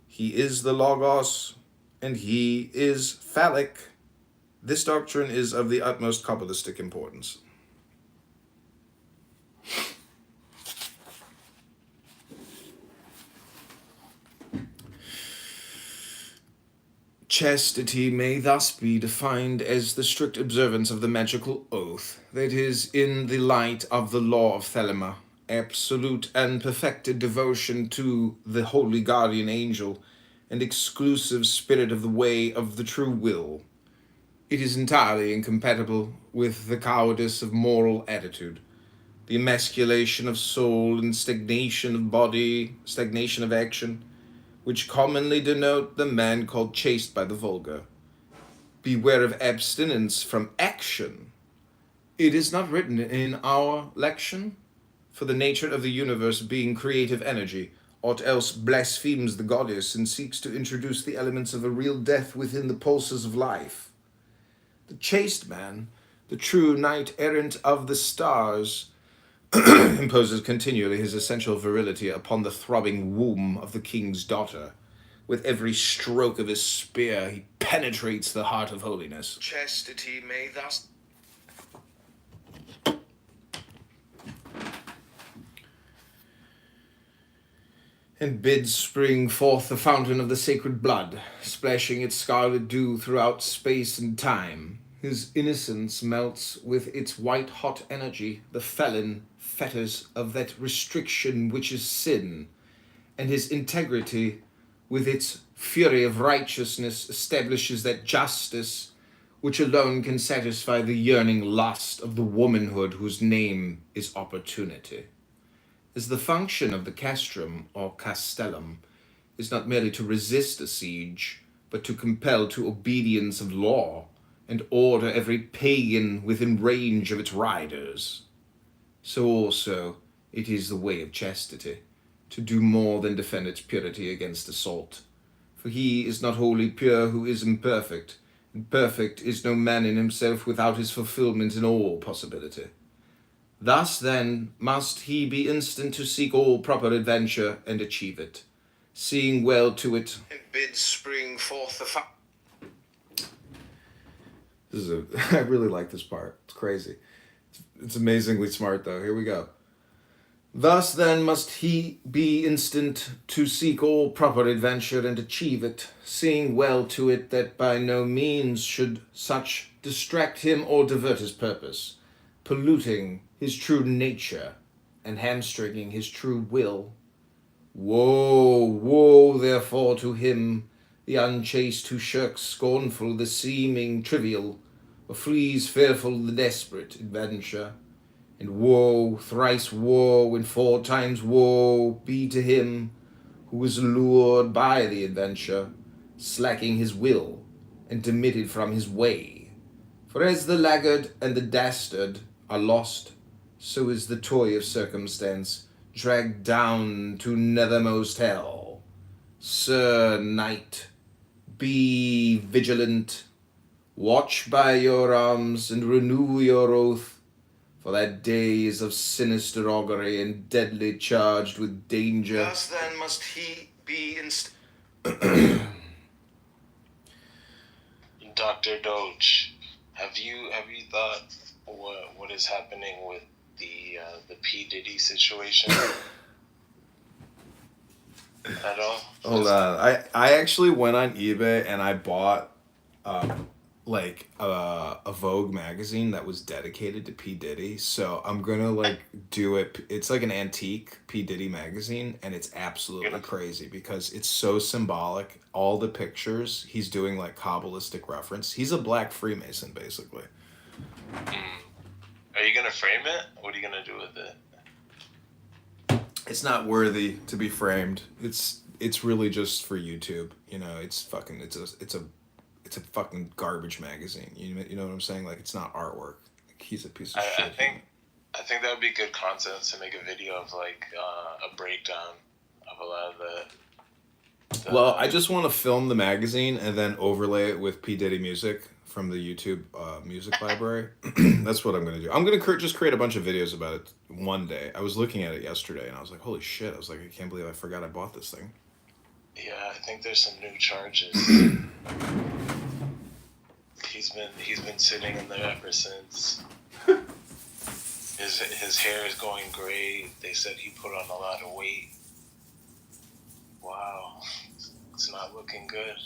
Speaker 1: He is the Logos, and he is phallic. This doctrine is of the utmost Kabbalistic importance. Chastity may thus be defined as the strict observance of the magical oath that is in the light of the law of Thelema, absolute and perfected devotion to the holy guardian angel, and exclusive spirit of the way of the true will. It is entirely incompatible with the cowardice of moral attitude, the emasculation of soul and stagnation of body, stagnation of action, which commonly denote the man called chaste by the vulgar. Beware of abstinence from action. It is not written in our lection, for the nature of the universe being creative energy, aught else blasphemes the goddess and seeks to introduce the elements of a real death within the pulses of life. The chaste man, the true knight-errant of the stars, imposes continually his essential virility upon the throbbing womb of the king's daughter. With every stroke of his spear, he penetrates the heart of holiness. Chastity may thus... and bids spring forth the fountain of the sacred blood, splashing its scarlet dew throughout space and time. His innocence melts with its white-hot energy the felon fetters of that restriction which is sin, and his integrity with its fury of righteousness establishes that justice which alone can satisfy the yearning lust of the womanhood whose name is opportunity. As the function of the castrum or castellum is not merely to resist a siege, but to compel to obedience of law, and order every pagan within range of its riders, so also it is the way of chastity, to do more than defend its purity against assault. For he is not wholly pure who is imperfect, and perfect is no man in himself without his fulfillment in all possibility. Thus, then, must he be instant to seek all proper adventure and achieve it, seeing well to it, and bid spring forth the I really like this part. It's crazy. It's amazingly smart, though. Here we go. Thus, then, must he be instant to seek all proper adventure and achieve it, seeing well to it that by no means should such distract him or divert his purpose, polluting his true nature and hamstringing his true will. Woe, woe, therefore, to him, the unchaste who shirks scornful the seeming trivial, or flees fearful the desperate adventure. And woe, thrice woe, and 4 times woe be to him who is lured by the adventure, slacking his will, and demitted from his way. For as the laggard and the dastard are lost, so is the toy of circumstance dragged down to nethermost hell. Sir Knight, be vigilant, watch by your arms, and renew your oath, for that day is of sinister augury and deadly charged with danger. Thus then must he be
Speaker 5: Dr. Doge, have you thought what is happening with the P. Diddy situation at all?
Speaker 1: Hold on. I actually went on eBay and I bought like a Vogue magazine that was dedicated to P. Diddy. So I'm gonna like do it. It's like an antique P. Diddy magazine, and it's absolutely crazy because it's so symbolic. All the pictures, he's doing like Kabbalistic reference. He's a black Freemason, basically.
Speaker 5: Are you gonna frame it? What are you gonna do with it?
Speaker 1: It's not worthy to be framed. It's really just for YouTube. You know, it's a fucking garbage magazine. You know what I'm saying? Like, it's not artwork. Like, he's a piece of shit.
Speaker 5: I think that would be good content to make a video of like a breakdown of a lot of the
Speaker 1: Well, I just want to film the magazine and then overlay it with P. Diddy music from the YouTube music library. That's what I'm going to do. I'm going to just create a bunch of videos about it one day. I was looking at it yesterday and I was like, holy shit. I was like, I can't believe I forgot I bought this thing.
Speaker 5: Yeah, I think there's some new charges. He's been sitting in there ever since. His hair is going gray. They said he put on a lot of weight. Wow, it's not looking good.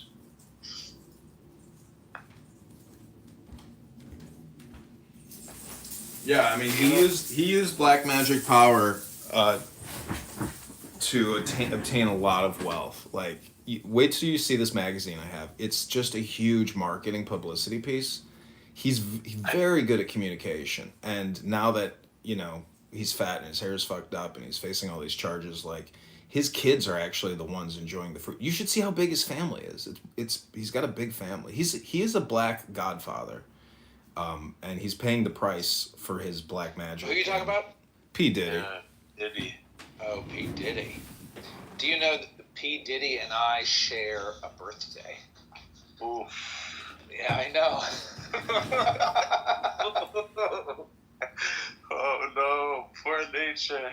Speaker 1: Yeah, I mean, he used black magic power to obtain a lot of wealth. Like, wait till you see this magazine I have. It's just a huge marketing publicity piece. He's very good at communication, and now that he's fat and his hair is fucked up and he's facing all these charges, like his kids are actually the ones enjoying the fruit. You should see how big his family is. It's he's got a big family. He is a black godfather, and he's paying the price for his black magic.
Speaker 4: Who are you talking about?
Speaker 1: P. Diddy.
Speaker 5: Diddy.
Speaker 4: Oh, P. Diddy. Do you know that P. Diddy and I share a birthday?
Speaker 5: Ooh.
Speaker 4: Yeah, I know.
Speaker 5: Oh no, poor Nature.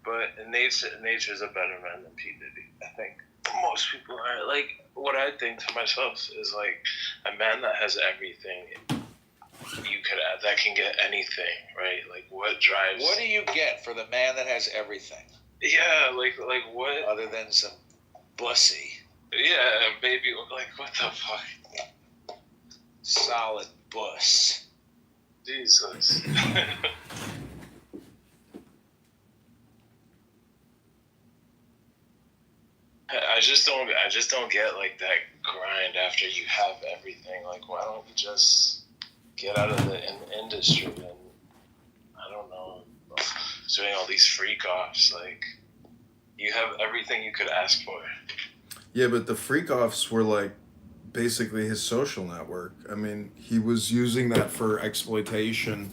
Speaker 5: But Nature's a better man than P. Diddy. I think most people are. Like, what I think to myself is like a man that has everything that can get anything, right? Like, what drives?
Speaker 4: What do you get for the man that has everything?
Speaker 5: Yeah, like what?
Speaker 4: Other than some bussy.
Speaker 5: Yeah, baby. Like, what the fuck?
Speaker 4: Solid bus.
Speaker 5: Jesus. I just don't get like that grind after you have everything. Like, why don't you just get out of the industry and I don't know, doing all these freak offs? Like, you have everything you could ask for.
Speaker 1: Yeah, but the freak offs were like basically his social network. I mean, he was using that for exploitation,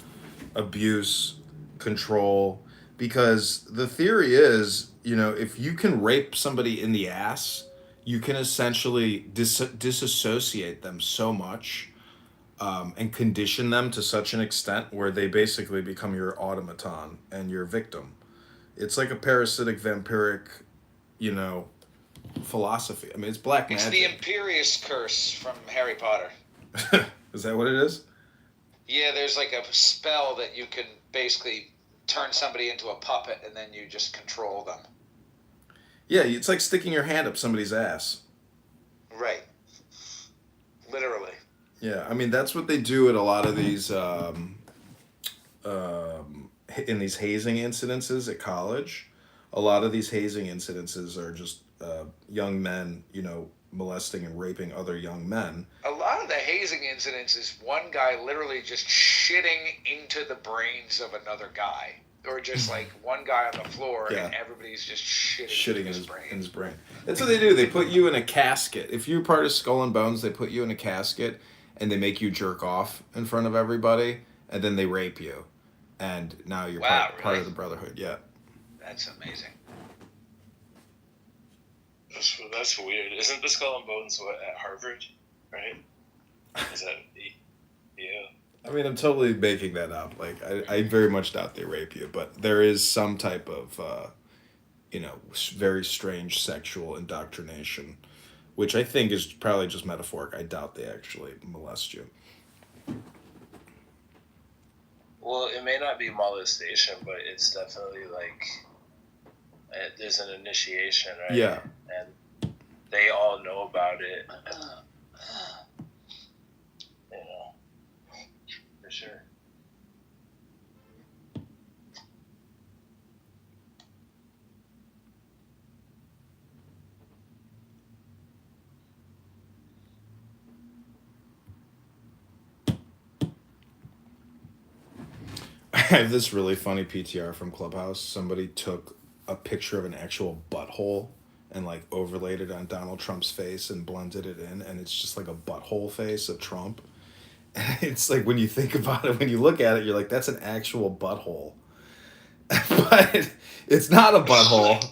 Speaker 1: abuse, control. Because the theory is, if you can rape somebody in the ass, you can essentially disassociate them so much, and condition them to such an extent where they basically become your automaton and your victim. It's like a parasitic, vampiric, philosophy. I mean, it's black magic.
Speaker 4: It's the Imperious curse from Harry Potter.
Speaker 1: Is that what it is?
Speaker 4: Yeah, there's like a spell that you can basically turn somebody into a puppet and then you just control them.
Speaker 1: Yeah, it's like sticking your hand up somebody's ass.
Speaker 4: Right. Literally.
Speaker 1: Yeah, I mean, that's what they do at a lot of these, in these hazing incidences at college. A lot of these hazing incidences are just young men, molesting and raping other young men.
Speaker 4: A lot of the hazing incidents is one guy literally just shitting into the brains of another guy. Or just like one guy on the floor and everybody's just shitting in his brain.
Speaker 1: That's what they do. They put you in a casket. If you're part of Skull and Bones, they put you in a casket and they make you jerk off in front of everybody and then they rape you. And now you're part of the Brotherhood. Yeah.
Speaker 4: That's amazing.
Speaker 5: That's weird. Isn't the Skull and Bones at Harvard, right? Is that yeah?
Speaker 1: I mean, I'm totally making that up. Like, I very much doubt they rape you, but there is some type of, very strange sexual indoctrination, which I think is probably just metaphoric. I doubt they actually molest you.
Speaker 5: Well, it may not be molestation, but it's definitely like there's an initiation, right?
Speaker 1: Yeah.
Speaker 5: And they all know about it. For sure.
Speaker 1: I have this really funny PTR from Clubhouse. Somebody took a picture of an actual butthole and like overlaid it on Donald Trump's face and blended it in, and it's just like a butthole face of Trump. And it's like, when you think about it, when you look at it, you're like, that's an actual butthole. But it's not a butthole.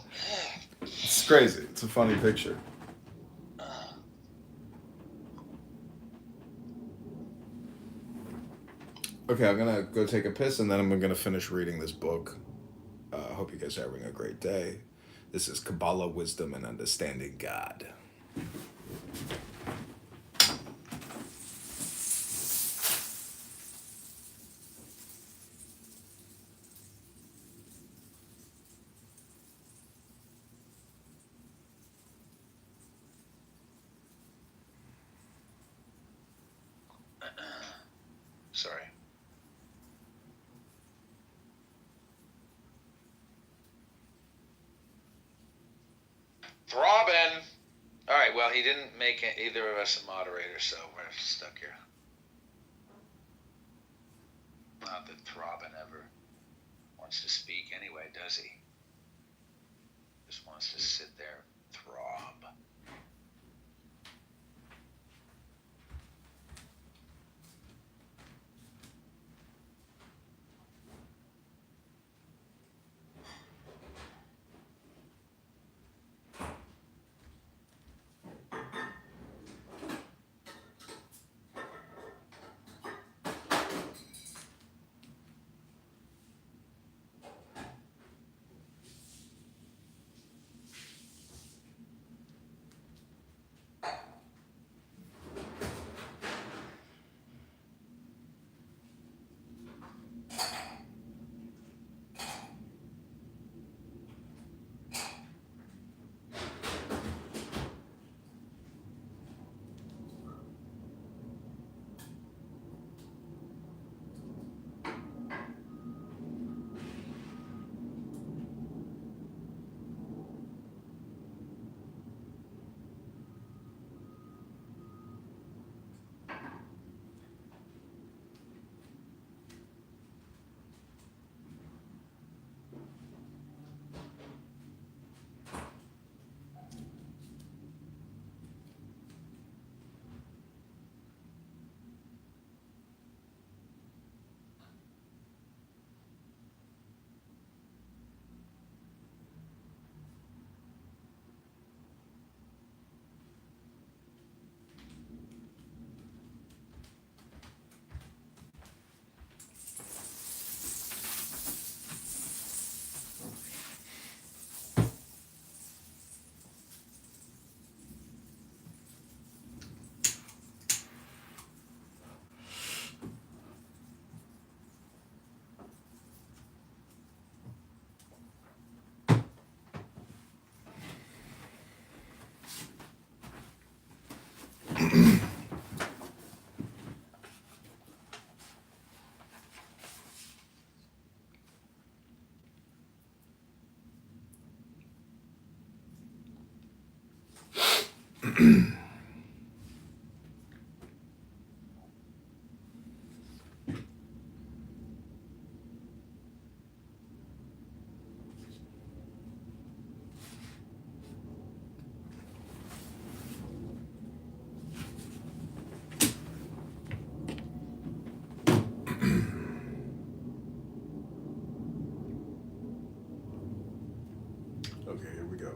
Speaker 1: It's crazy. It's a funny picture. Okay, I'm gonna go take a piss and then I'm gonna finish reading this book. I hope you guys are having a great day. This is Kabbalah, Wisdom, and Understanding God.
Speaker 4: Sorry.
Speaker 6: he didn't make either of us a moderator, so we're stuck here. Not that Throbbing ever wants to speak anyway, does he? Just wants to sit there and throb.
Speaker 1: Okay, here we go.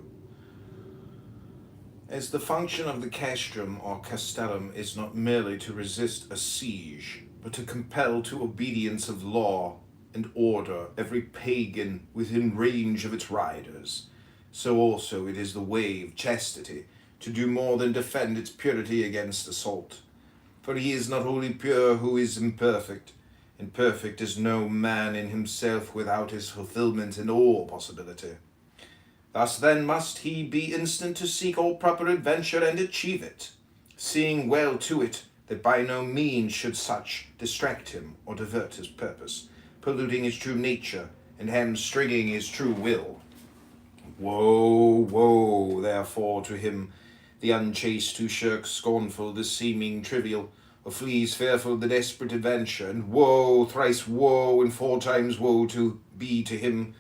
Speaker 1: As the function of the castrum or castellum is not merely to resist a siege, but to compel to obedience of law and order every pagan within range of its riders, so also it is the way of chastity to do more than defend its purity against assault. For he is not only pure who is imperfect, and perfect is no man in himself without his fulfillment in all possibility. Thus then must he be instant to seek all proper adventure and achieve it, seeing well to it that by no means should such distract him or divert his purpose, polluting his true nature and hamstringing his true will. Woe, woe, therefore, to him, the unchaste who shirks scornful the seeming trivial, or flees fearful the desperate adventure, and woe, thrice woe, and four times woe to be to him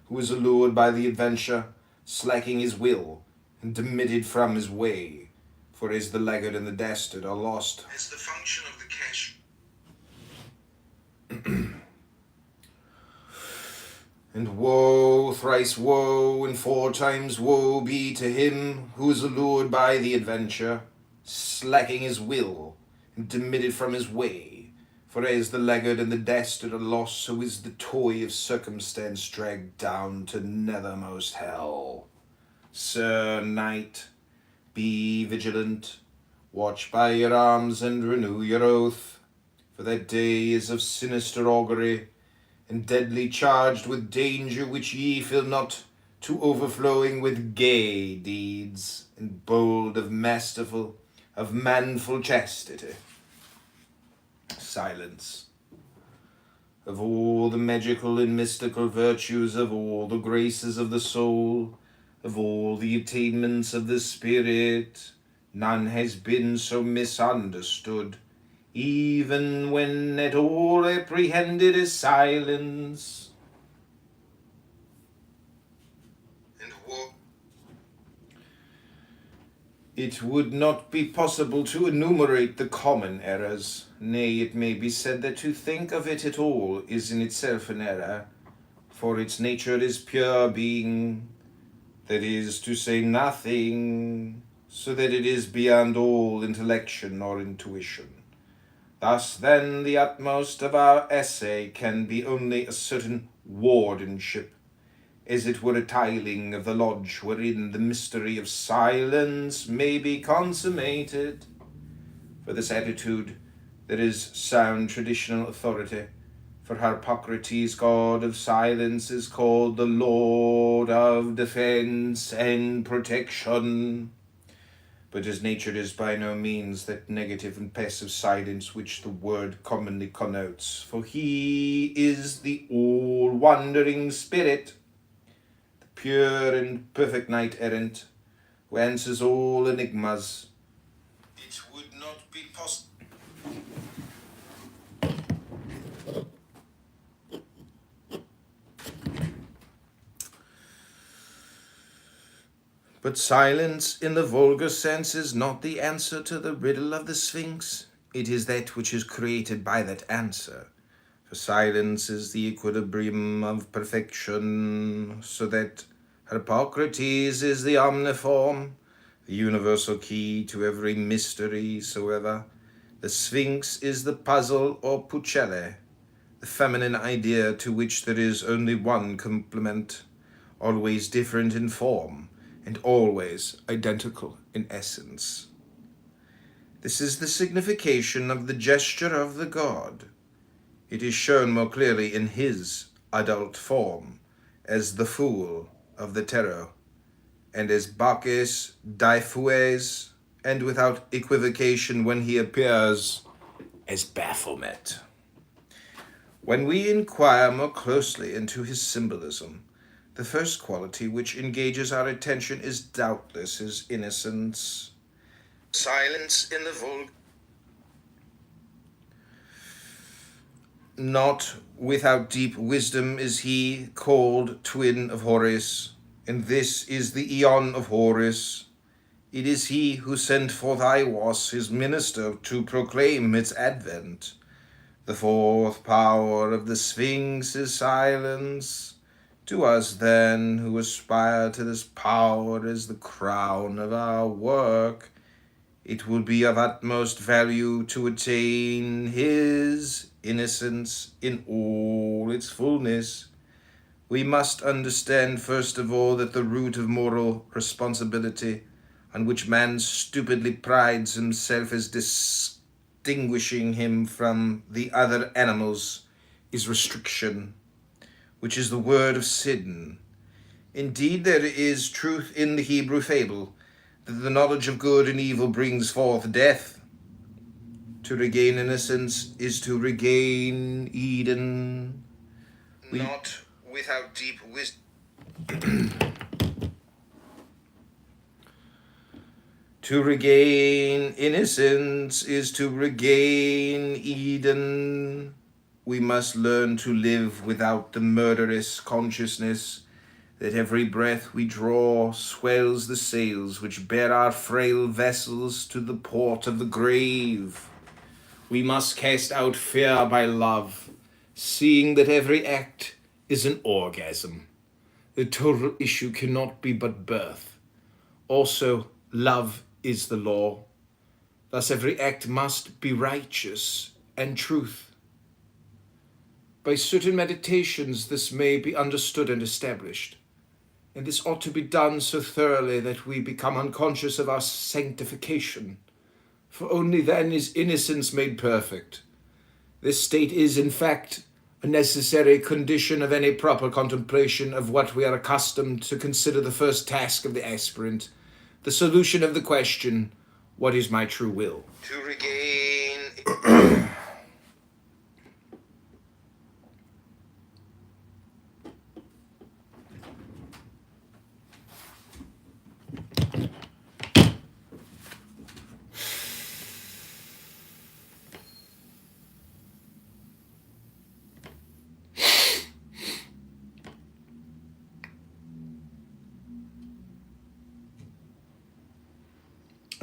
Speaker 1: who is allured by the adventure, slacking his will, and demitted from his way, for as the laggard and the dastard are lost as the function of the cash. And woe, thrice woe, and four times woe be to him who is allured by the adventure, slacking his will, and demitted from his way. For as the laggard and the dastard are lost, so is the toy of circumstance dragged down to nethermost hell. Sir Knight, be vigilant, watch by your arms and renew your oath, for that day is of sinister augury, and deadly charged with danger which ye feel not, to overflowing with gay deeds, and bold of masterful, of manful chastity. Silence. Of all the magical and mystical virtues, of all the graces of the soul, of all the attainments of the spirit, None has been so misunderstood, even when at all apprehended as silence. And it would not be possible to enumerate the common errors. Nay, it may be said that to think of it at all is in itself an error, for its nature is pure being, that is to say nothing, so that it is beyond all intellection or intuition. Thus, then, the utmost of our essay can be only a certain wardenship, as it were a tiling of the lodge wherein the mystery of silence may be consummated. For this attitude there is sound traditional authority, for Harpocrates, god of silence, is called the Lord of defense and protection. But his nature is by no means that negative and passive silence which the word commonly connotes, for he is the all-wandering spirit, the pure and perfect knight-errant, who answers all enigmas. It would not be possible. But silence in the vulgar sense is not the answer to the riddle of the Sphinx. It is that which is created by that answer. For silence is the equilibrium of perfection, so that Harpocrates is the omniform, the universal key to every mystery soever. The Sphinx is the puzzle or pucelle, the feminine idea to which there is only one complement, always different in form, and always identical in essence. This is the signification of the gesture of the god. It is shown more clearly in his adult form, as the fool of the tarot, and as Bacchus Diphues, and without equivocation when he appears as Baphomet. When we inquire more closely into his symbolism, the first quality which engages our attention is doubtless his innocence. Silence in the vulgar. Not without deep wisdom is he called twin of Horus, and this is the Aeon of Horus. It is he who sent forth Iwas, his minister, to proclaim its advent. The fourth power of the Sphinx is silence. To us, then, who aspire to this power as the crown of our work, it will be of utmost value to attain his innocence in all its fullness. We must understand, first of all, that the root of moral responsibility, on which man stupidly prides himself as distinguishing him from the other animals, is restriction, which is the word of sin. Indeed, there is truth in the Hebrew fable that the knowledge of good and evil brings forth death. To regain innocence is to regain Eden. Not without deep wisdom. To regain innocence is to regain Eden. We must learn to live without the murderous consciousness that every breath we draw swells the sails which bear our frail vessels to the port of the grave. We must cast out fear by love, seeing that every act is an orgasm. The total issue cannot be but birth. Also, love is the law. Thus every act must be righteous and truth. By certain meditations this may be understood and established, and this ought to be done so thoroughly that we become unconscious of our sanctification, for only then is innocence made perfect. This state is, in fact, a necessary condition of any proper contemplation of what we are accustomed to consider the first task of the aspirant, the solution of the question, what is my true will? To regain...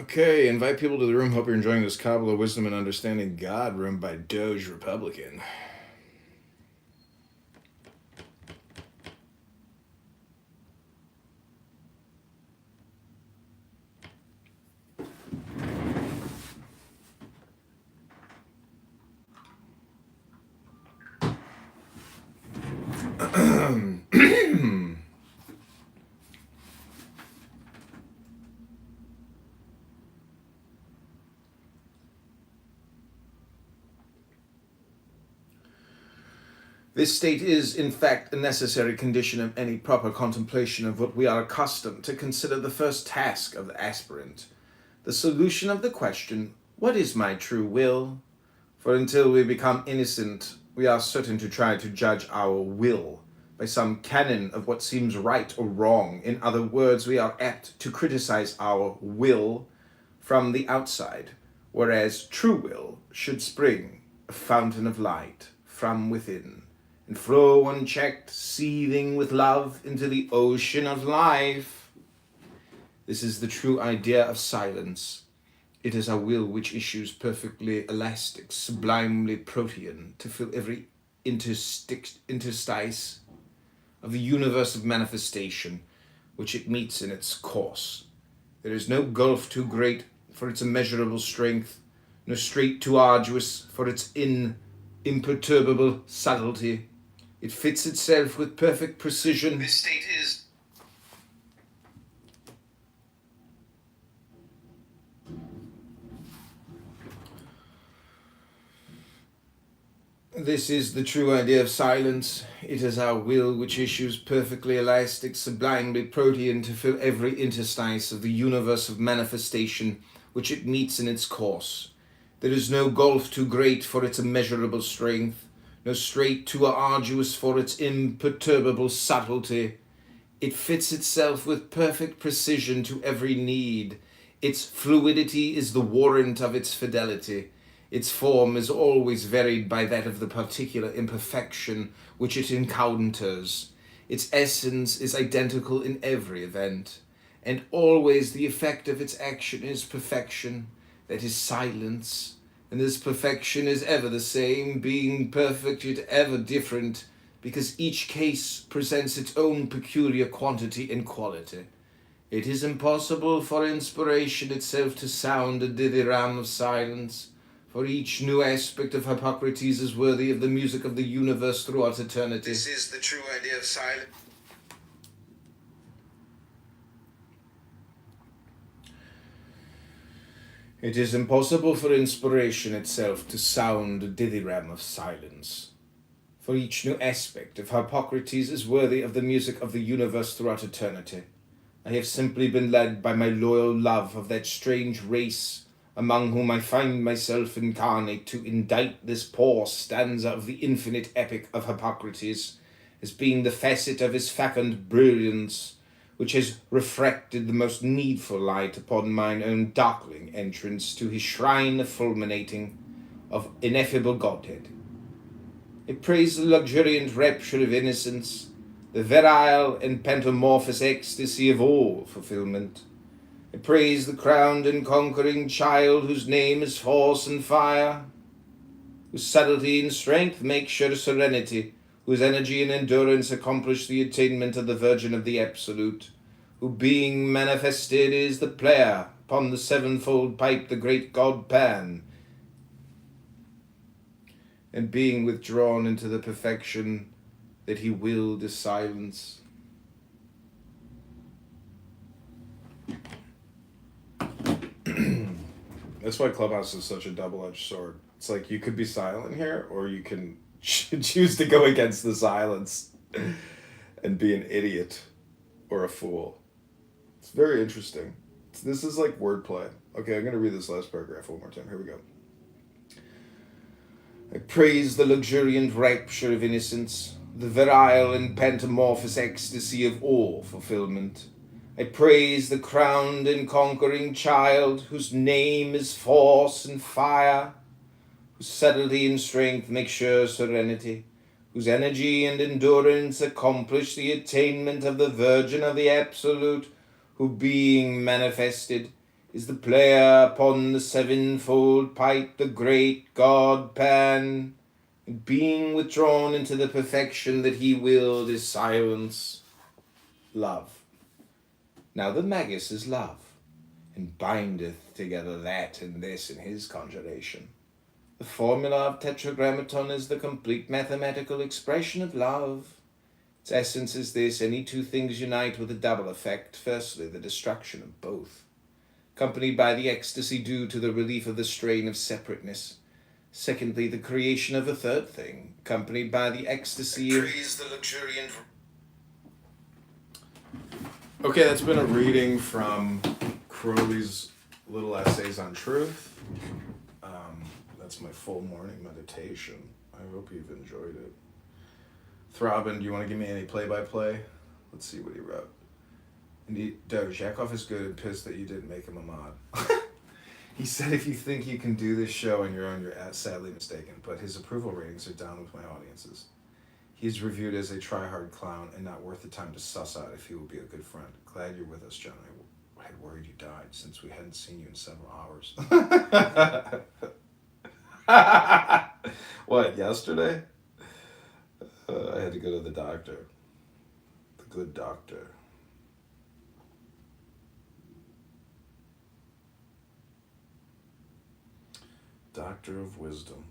Speaker 1: Okay, invite people to the room. Hope you're enjoying this Cabal of Wisdom and Understanding God room by Doge Republican. This state is, in fact, a necessary condition of any proper contemplation of what we are accustomed to consider the first task of the aspirant, the solution of the question, what is my true will? For until we become innocent, we are certain to try to judge our will by some canon of what seems right or wrong. In other words, we are apt to criticize our will from the outside, whereas true will should spring, a fountain of light, from within, and flow unchecked, seething with love into the ocean of life. This is the true idea of silence. It is our will which issues perfectly elastic, sublimely protean, to fill every interstice of the universe of manifestation which it meets in its course. There is no gulf too great for its immeasurable strength, no strait too arduous for its imperturbable subtlety. It fits itself with perfect precision. This state is This is the true idea of silence. It is our will which issues perfectly elastic, sublimely protean, to fill every interstice of the universe of manifestation which it meets in its course. There is no gulf too great for its immeasurable strength, no strait too arduous for its imperturbable subtlety. It fits itself with perfect precision to every need. Its fluidity is the warrant of its fidelity. Its form is always varied by that of the particular imperfection which it encounters. Its essence is identical in every event, and always the effect of its action is perfection, that is silence, and this perfection is ever the same, being perfect yet ever different, because each case presents its own peculiar quantity and quality. It is impossible for inspiration itself to sound a dithyramb of silence, for each new aspect of Hippocrates is worthy of the music of the universe throughout eternity. This is the true idea of silence. It is impossible for inspiration itself to sound a dithyramb of silence, for each new aspect of Hippocrates is worthy of the music of the universe throughout eternity. I have simply been led by my loyal love of that strange race among whom I find myself incarnate to indite this poor stanza of the infinite epic of Hippocrates as being the facet of his fecund brilliance, which has refracted the most needful light upon mine own darkling entrance to his shrine of fulminating of ineffable Godhead. I praise the luxuriant rapture of innocence, the virile and pantomorphous ecstasy of all fulfillment. I praise the crowned and conquering child whose name is force and fire, whose subtlety and strength make sure serenity, whose energy and endurance accomplish the attainment of the Virgin of the Absolute, who being manifested is the player upon the sevenfold pipe, the great god Pan, and being withdrawn into the perfection that he willed is silence. That's why Clubhouse is such a double-edged sword. It's like you could be silent here, or you can choose to go against the silence and be an idiot or a fool. It's very interesting. This is like wordplay. Okay, I'm going to read this last paragraph one more time. Here we go. I praise the luxuriant rapture of innocence, the virile and pantomorphous ecstasy of all fulfillment. I praise the crowned and conquering child whose name is force and fire, whose subtlety and strength make sure serenity, whose energy and endurance accomplish the attainment of the Virgin of the Absolute, who being manifested is the player upon the sevenfold pipe, the great god Pan, and being withdrawn into the perfection that he willed is silence, love. Now the magus is love, and bindeth together that and this in his conjuration. The formula of tetragrammaton is the complete mathematical expression of love. Its essence is this: any two things unite with a double effect. Firstly, the destruction of both, accompanied by the ecstasy due to the relief of the strain of separateness. Secondly, the creation of a third thing, accompanied by the ecstasy of... the luxuriant... Okay, that's been a reading from Crowley's Little Essays on Truth. That's my full morning meditation. I hope you've enjoyed it. Throbbing, do you want to give me any play-by-play? Let's see what he wrote. Indeed, Doge, Yakov is good and pissed that you didn't make him a mod. He said if you think you can do this show on your own, you're sadly mistaken, but his approval ratings are down with my audiences. He's reviewed as a try-hard clown and not worth the time to suss out if he will be a good friend. Glad you're with us, John. I had worried you died since we hadn't seen you in several hours. What, yesterday? I had to go to the doctor. The good doctor. Doctor of Wisdom.